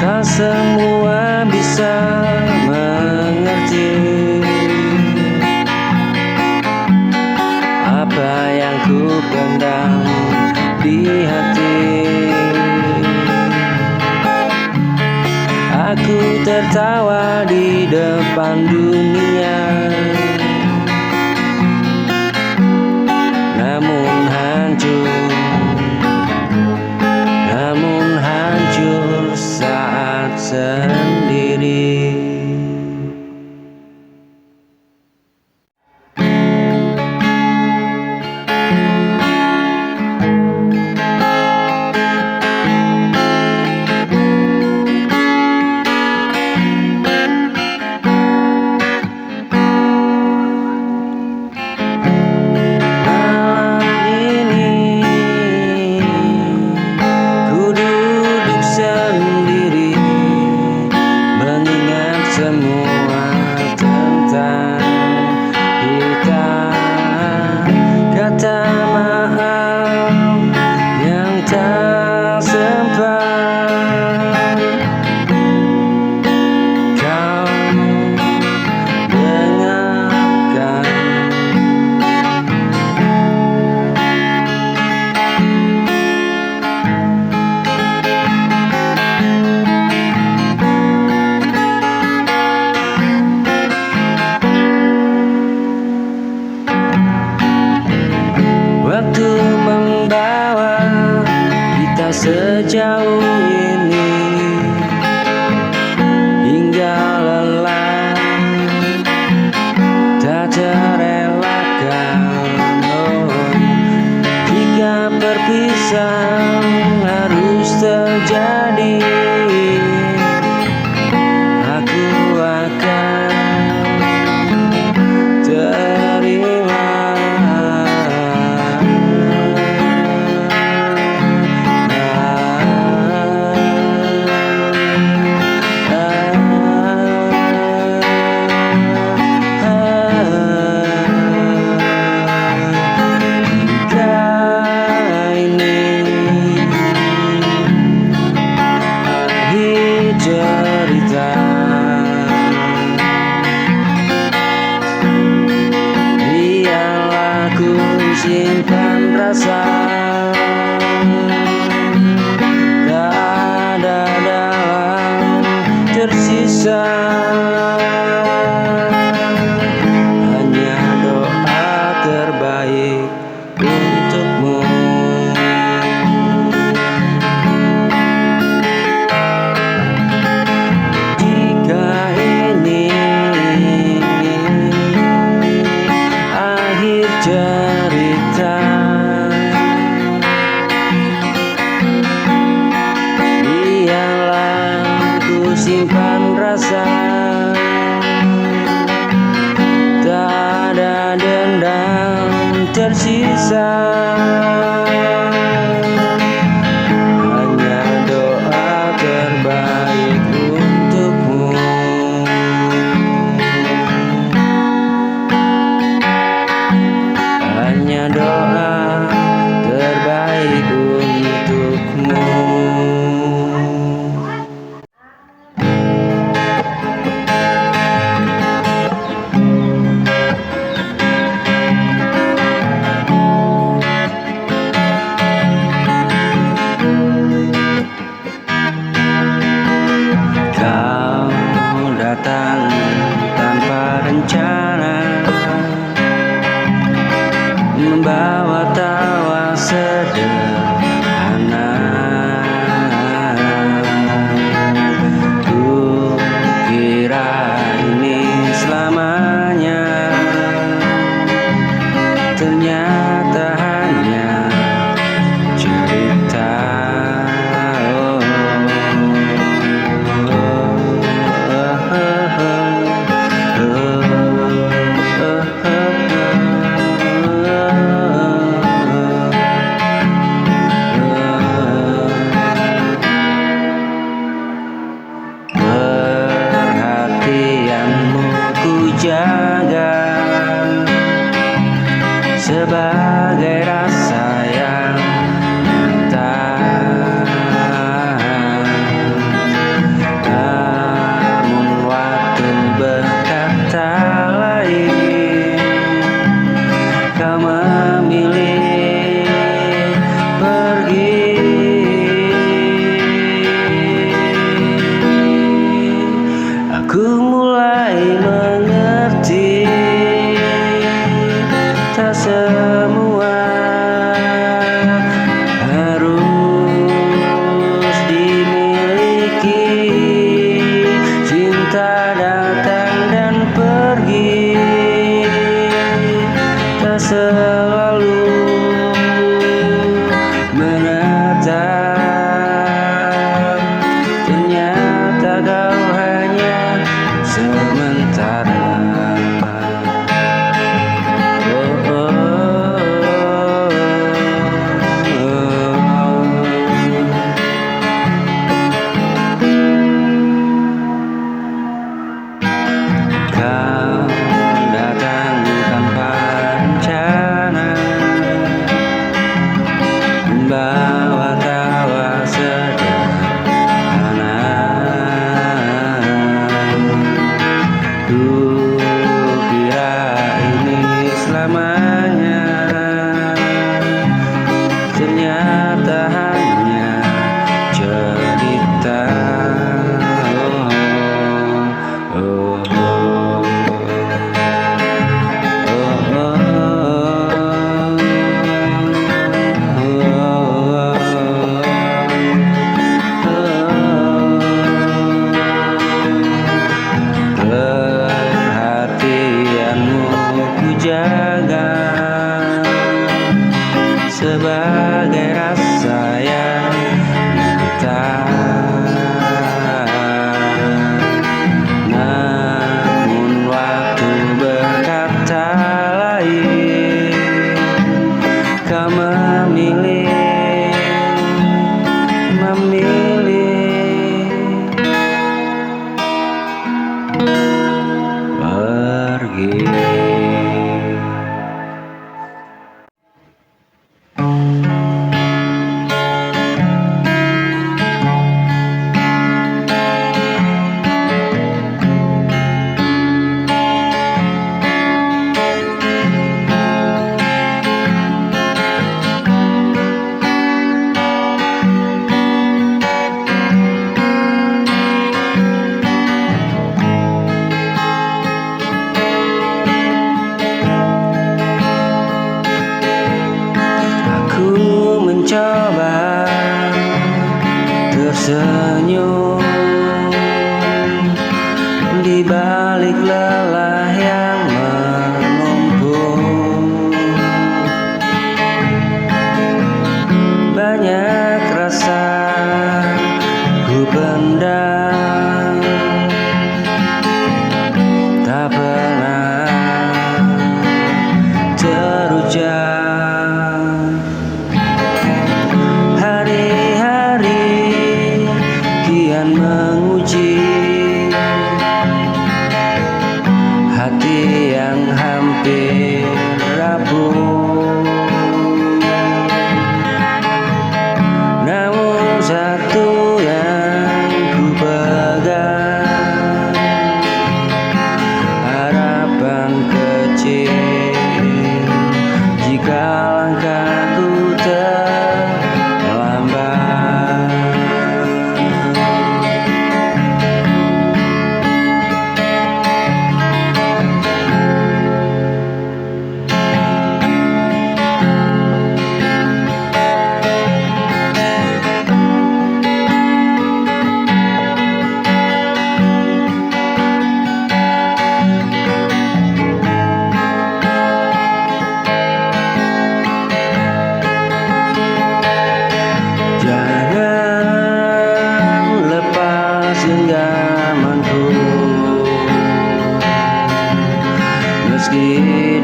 Tak semua bisa mengerti apa yang ku pendam di hati. Aku tertawa di depan dunia, namun hancur saat sendiri. Semua tentang kita, kata maaf yang tak sempat kau dengarkan. Waktu membawa kita sejauh ini, hingga lelah tak terelakkan. Oh, jika perpisahan harus terjadi, aku akan terima. Cerita biarlah ku simpan rasa, tak ada dalam tersisa. tersisa hanya doa terbaik untukmu. Hanya doa terbaik untukmu. Kau datang tanpa rencana, membawa tawa sederhana. Ku kira ini selamanya, ternyata hanya cerita. Perhatianmu ku jaga sebagai rasa yang nyata. Namun waktu berkata lain, kau memilih pergi. Aku mulai mengerti, tak semua harus dimiliki. Cinta datang dan pergi, tak selalu menetap. Ternyata kau hanya sementara. Kau datang tanpa rencana, membawa tawa sederhana. Ku kira ini selamanya, ternyata hanya cerita. Perhatianmu ku jaga sebagai rasa yang nyata. Namun waktu berkata lain, kau memilih pergi. Mencoba tersenyum di balik lelah yang menumpuk. Banyak rasa ku pendam, tak pernah terucap.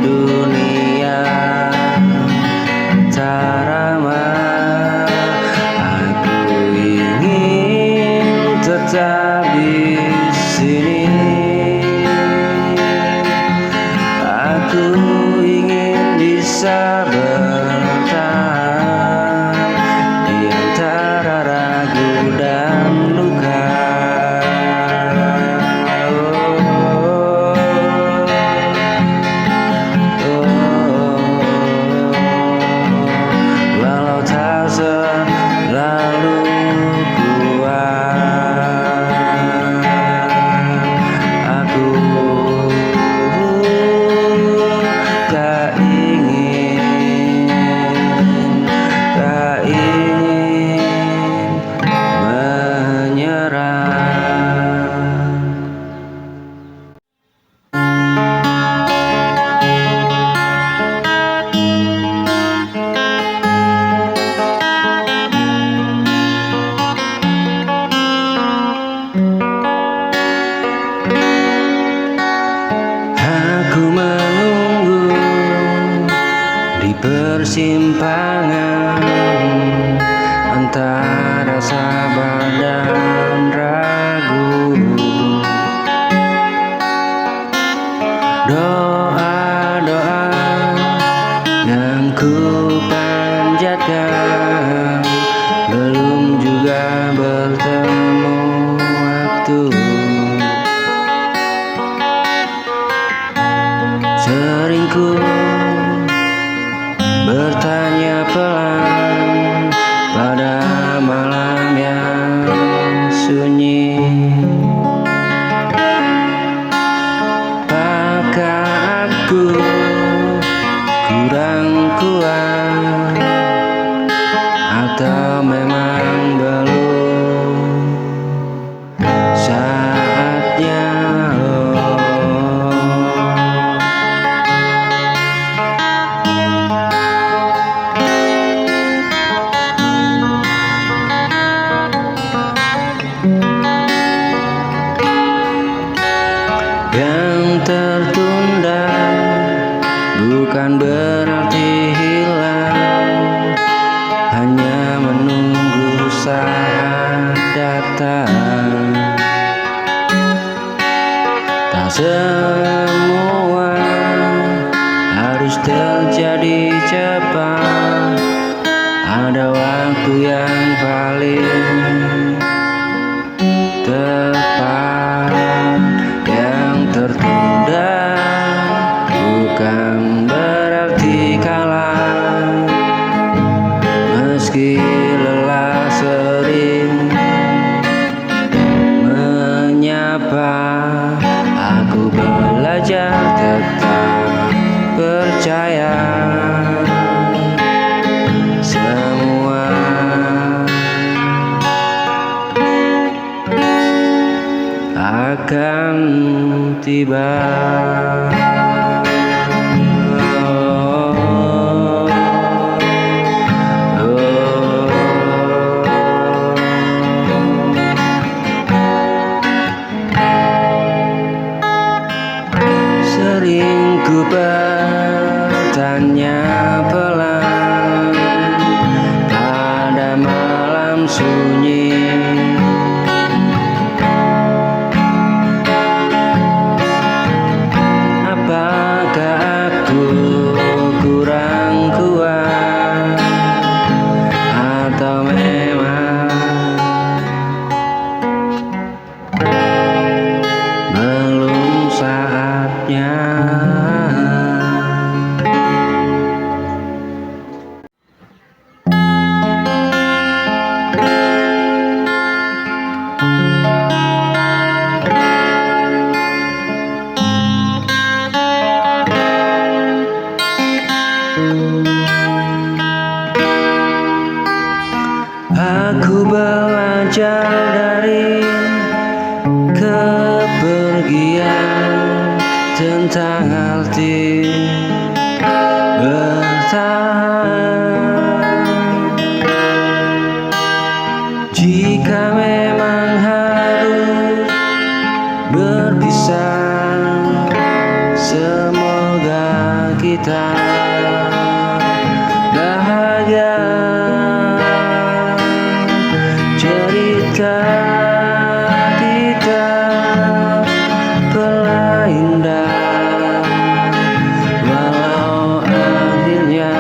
dunia tak ramah. Aku ingin tetap di sini. Aku ingin bisa bertahan di antara ragu dan luka. Walau tak selalu kuat, aku tak ingin menyerah. Aku menunggu di persimpangan antara sabar dan ragu. Doa-doa yang ku panjatkan belum juga bertemu waktu. Sering ku bertanya pelan pada malam yang sunyi, apakah aku kurang kuat atau memang belum saatnya. Yang tertunda bukan berarti hilang, hanya menunggu saat datang. Tak semua harus terjadi cepat, ada waktu yang paling tepat. Yang tertunda bukan berarti kalah, meski lelah sering menyapa. Aku belajar tetap percaya semua akan tiba. Sering ku bertanya pelan pada malam sunyi, apakah aku kurang kuat atau memang belum saatnya. Aku belajar dari kepergian tentang arti bertahan. Jika memang harus berpisah, semoga kita kita bahagia. Cerita kita pernah indah, walau akhirnya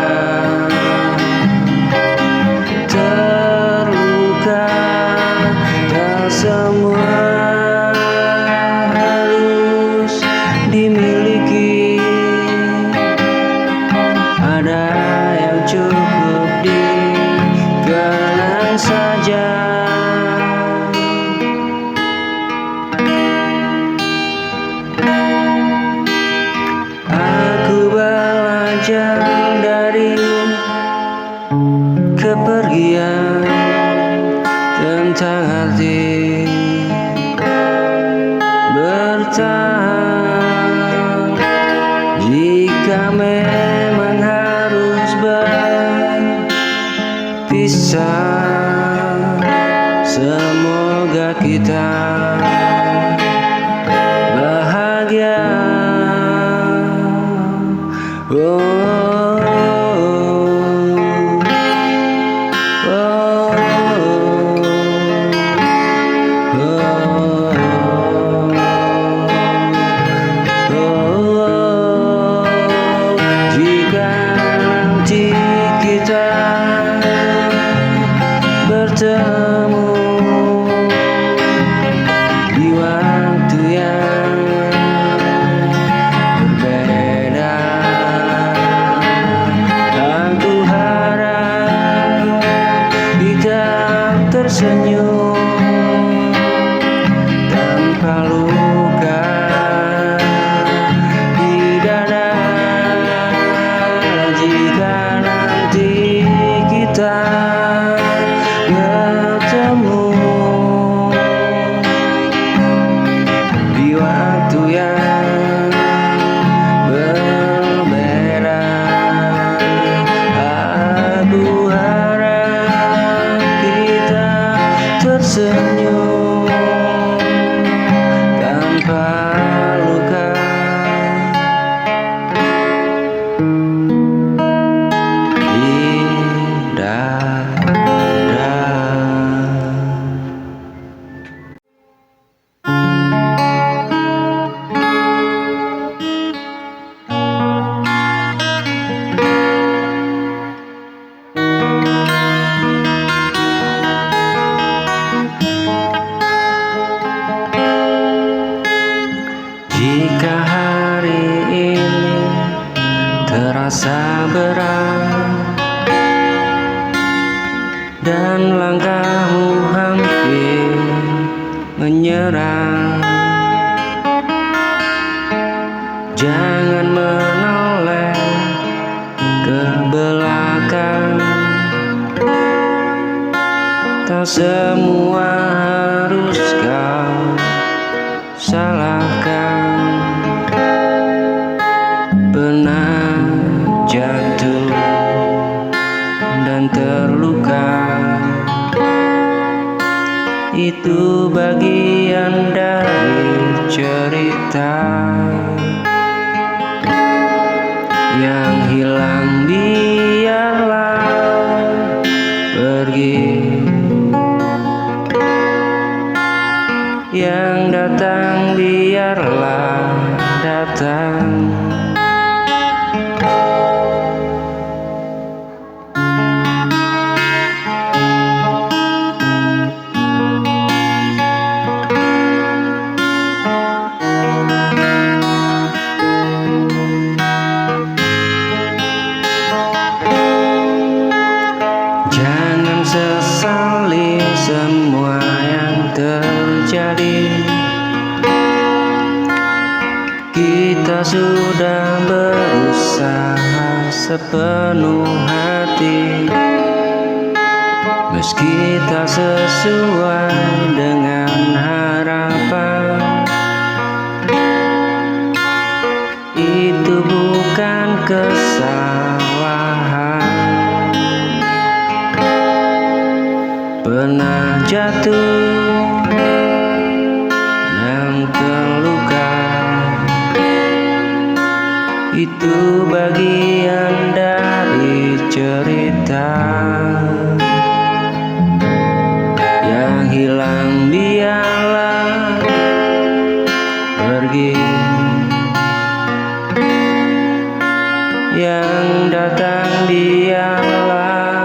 terluka. Tak semua harus dimiliki, ada yang cukup dikenang saja. Aku belajar dari kepergian tentang arti bertahan. Jika memang harus berpisah, semoga kita bahagia. Oh, jika nanti kita bertemu di waktu yang berbeda, aku harap kita tersenyum tanpa luka di dada. Jika nanti kita bertemu di waktu yang berbeda, aku harap kita tersenyum tanpa luka di dada. Jika hari ini terasa berat dan langkahmu hampir menyerah, jangan menoleh ke belakang. Tak semua harus kau salahkan. Pernah jatuh dan terluka, itu bagian dari cerita. Yang hilang biarlah pergi, yang datang biarlah datang. Jangan sesali semua yang terjadi. Kita sudah berusaha sepenuh hati, meski tak sesuai dengan harapan. Itu bukan kesalahan. Pernah jatuh dan terluka, itu Itu bagian dari cerita yang hilang biarlah pergi, yang datang biarlah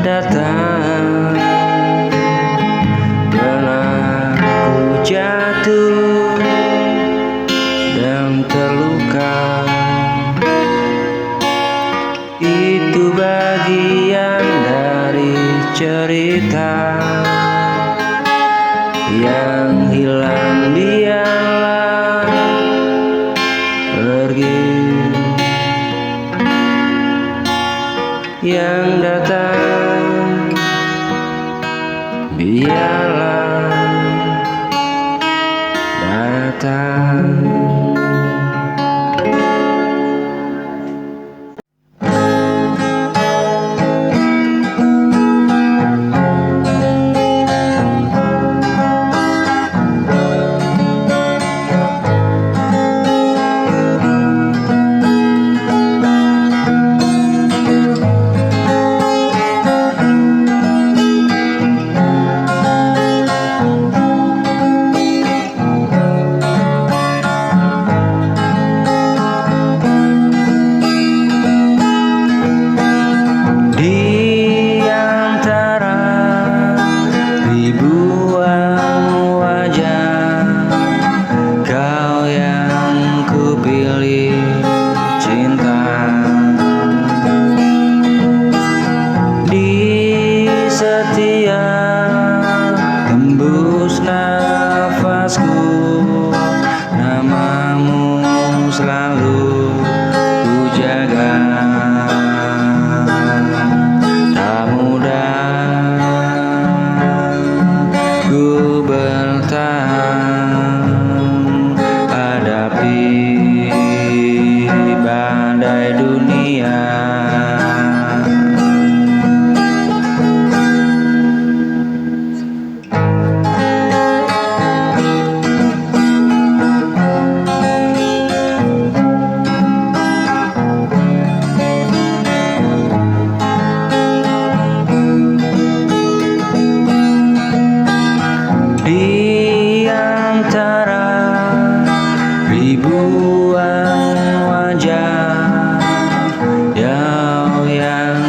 datang. Pernah ku jatuh dan terluka, itu bagian dari cerita yang hilang biarlah pergi, yang datang biarlah datang.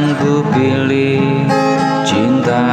pilih cinta.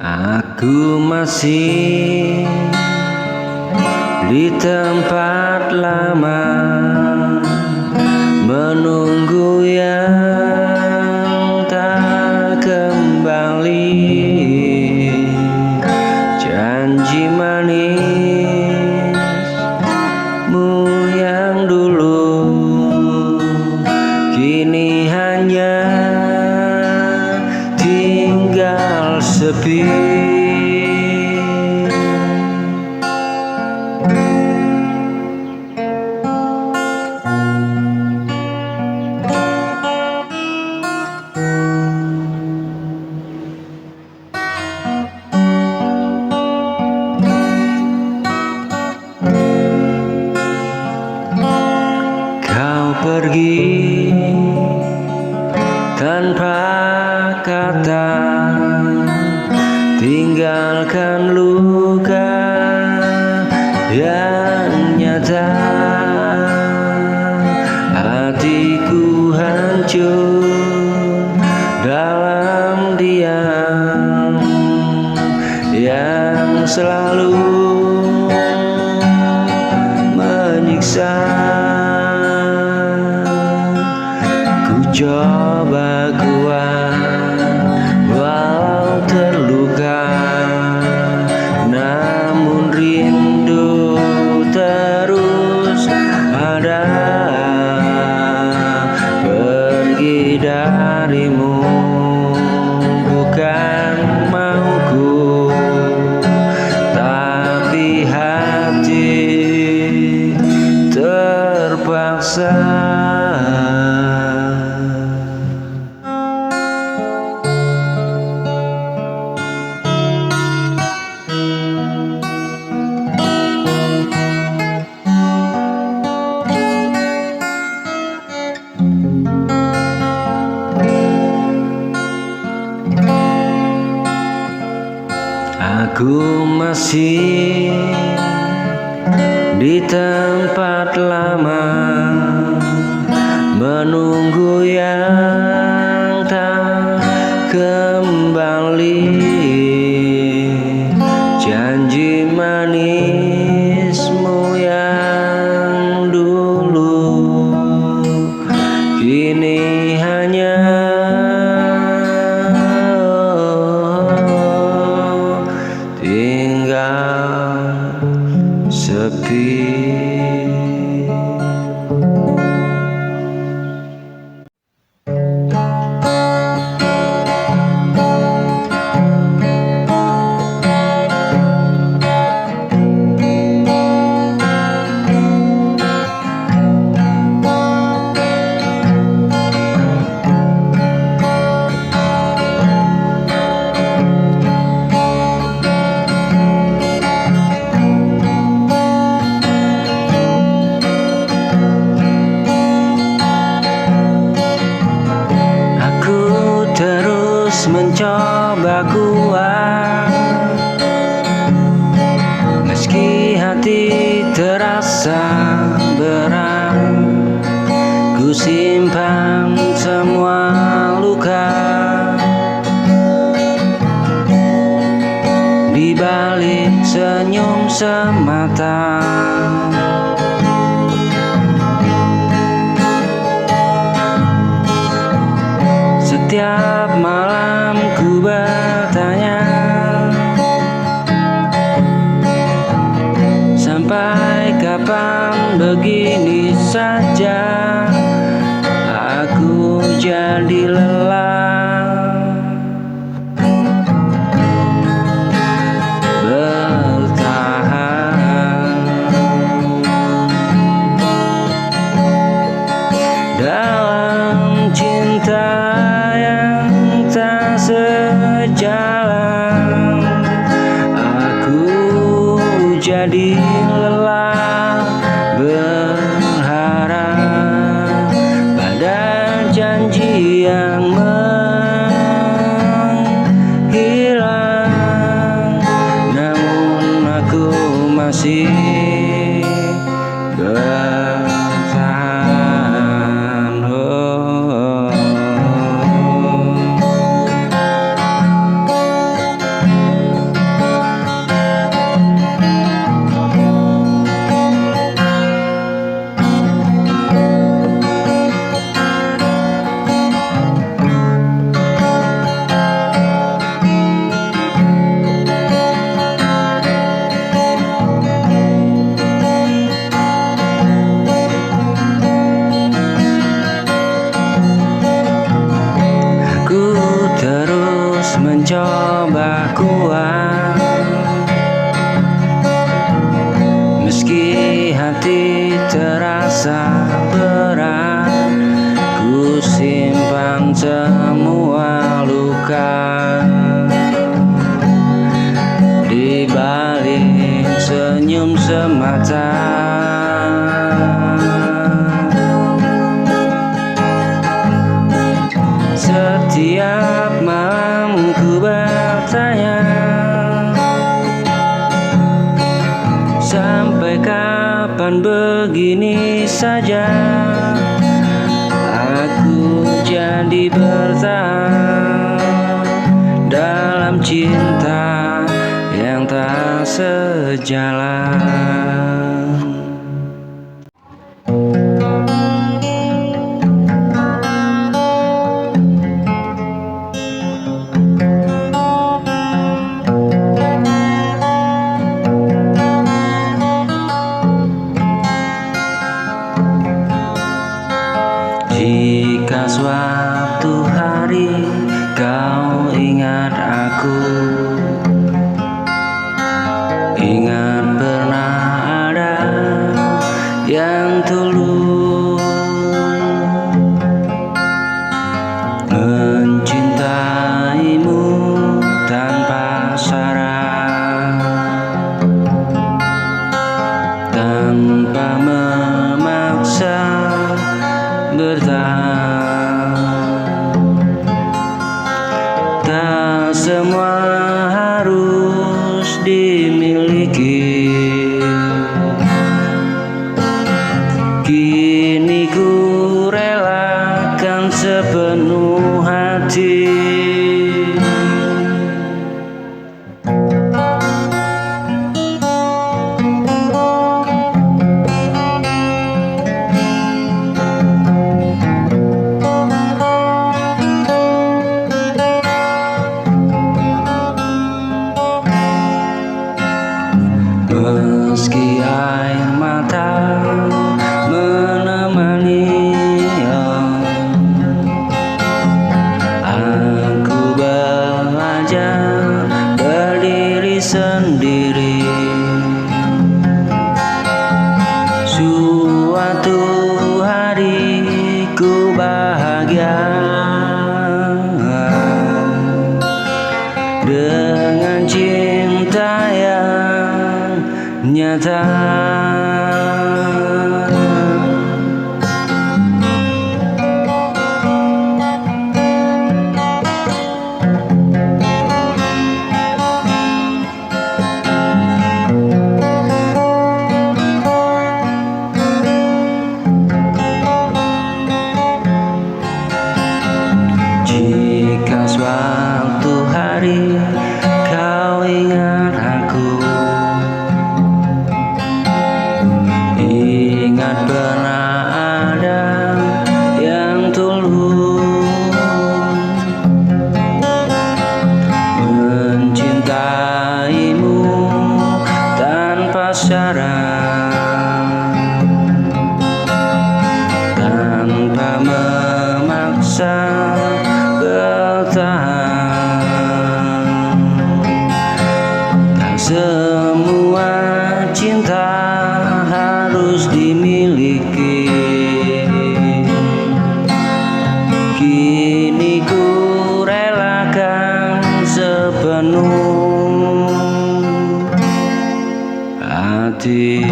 Aku masih di tempat lama, menunggu yang tak kembali. Janji manismu yang dulu kini hanya tinggal sepi. Kau pergi tanpa kata, tinggalkan luka yang nyata. Hatiku hancur dalam diam yang selalu menyiksa. Ku coba kuat walau terluka, namun rindu terus ada. Pergi darimu bukan mauku, tapi hati terpaksa. Aku masih di tempat lama, menunggu yang tak kembali. Janji manismu yang dulu kini hanya tinggal sepi. Mencoba kuat, meski hati terasa berat. Ku simpan semua luka di balik senyum semata. Setiap malam ku bertanya, sampai kapan begini saja? Aku jadi lelah bertahan dalam cinta yang tak sejalan. Aku jadi lelah berharap pada janji yang menghilang, namun aku masih bertahan. Oh. hati bertahan dalam cinta yang tak sejalan. Jika suatu hari kau ingat aku, ingat pernah ada yang tulus mencintaimu tanpa syarat, tanpa memaksa bertahan. Tak semua harus dimiliki, kini ku relakan sepenuh hati. Meski air mata menemani, aku belajar berdiri sendiri. Suatu hari ku bahagia dengan cinta yang nyata. Jika suatu hari kau ingat aku, ingat pernah ada yang tulus mencintaimu tanpa syarat, tanpa memaksa bertahan. Tak semua cinta harus dimiliki, kini ku relakan sepenuh hati.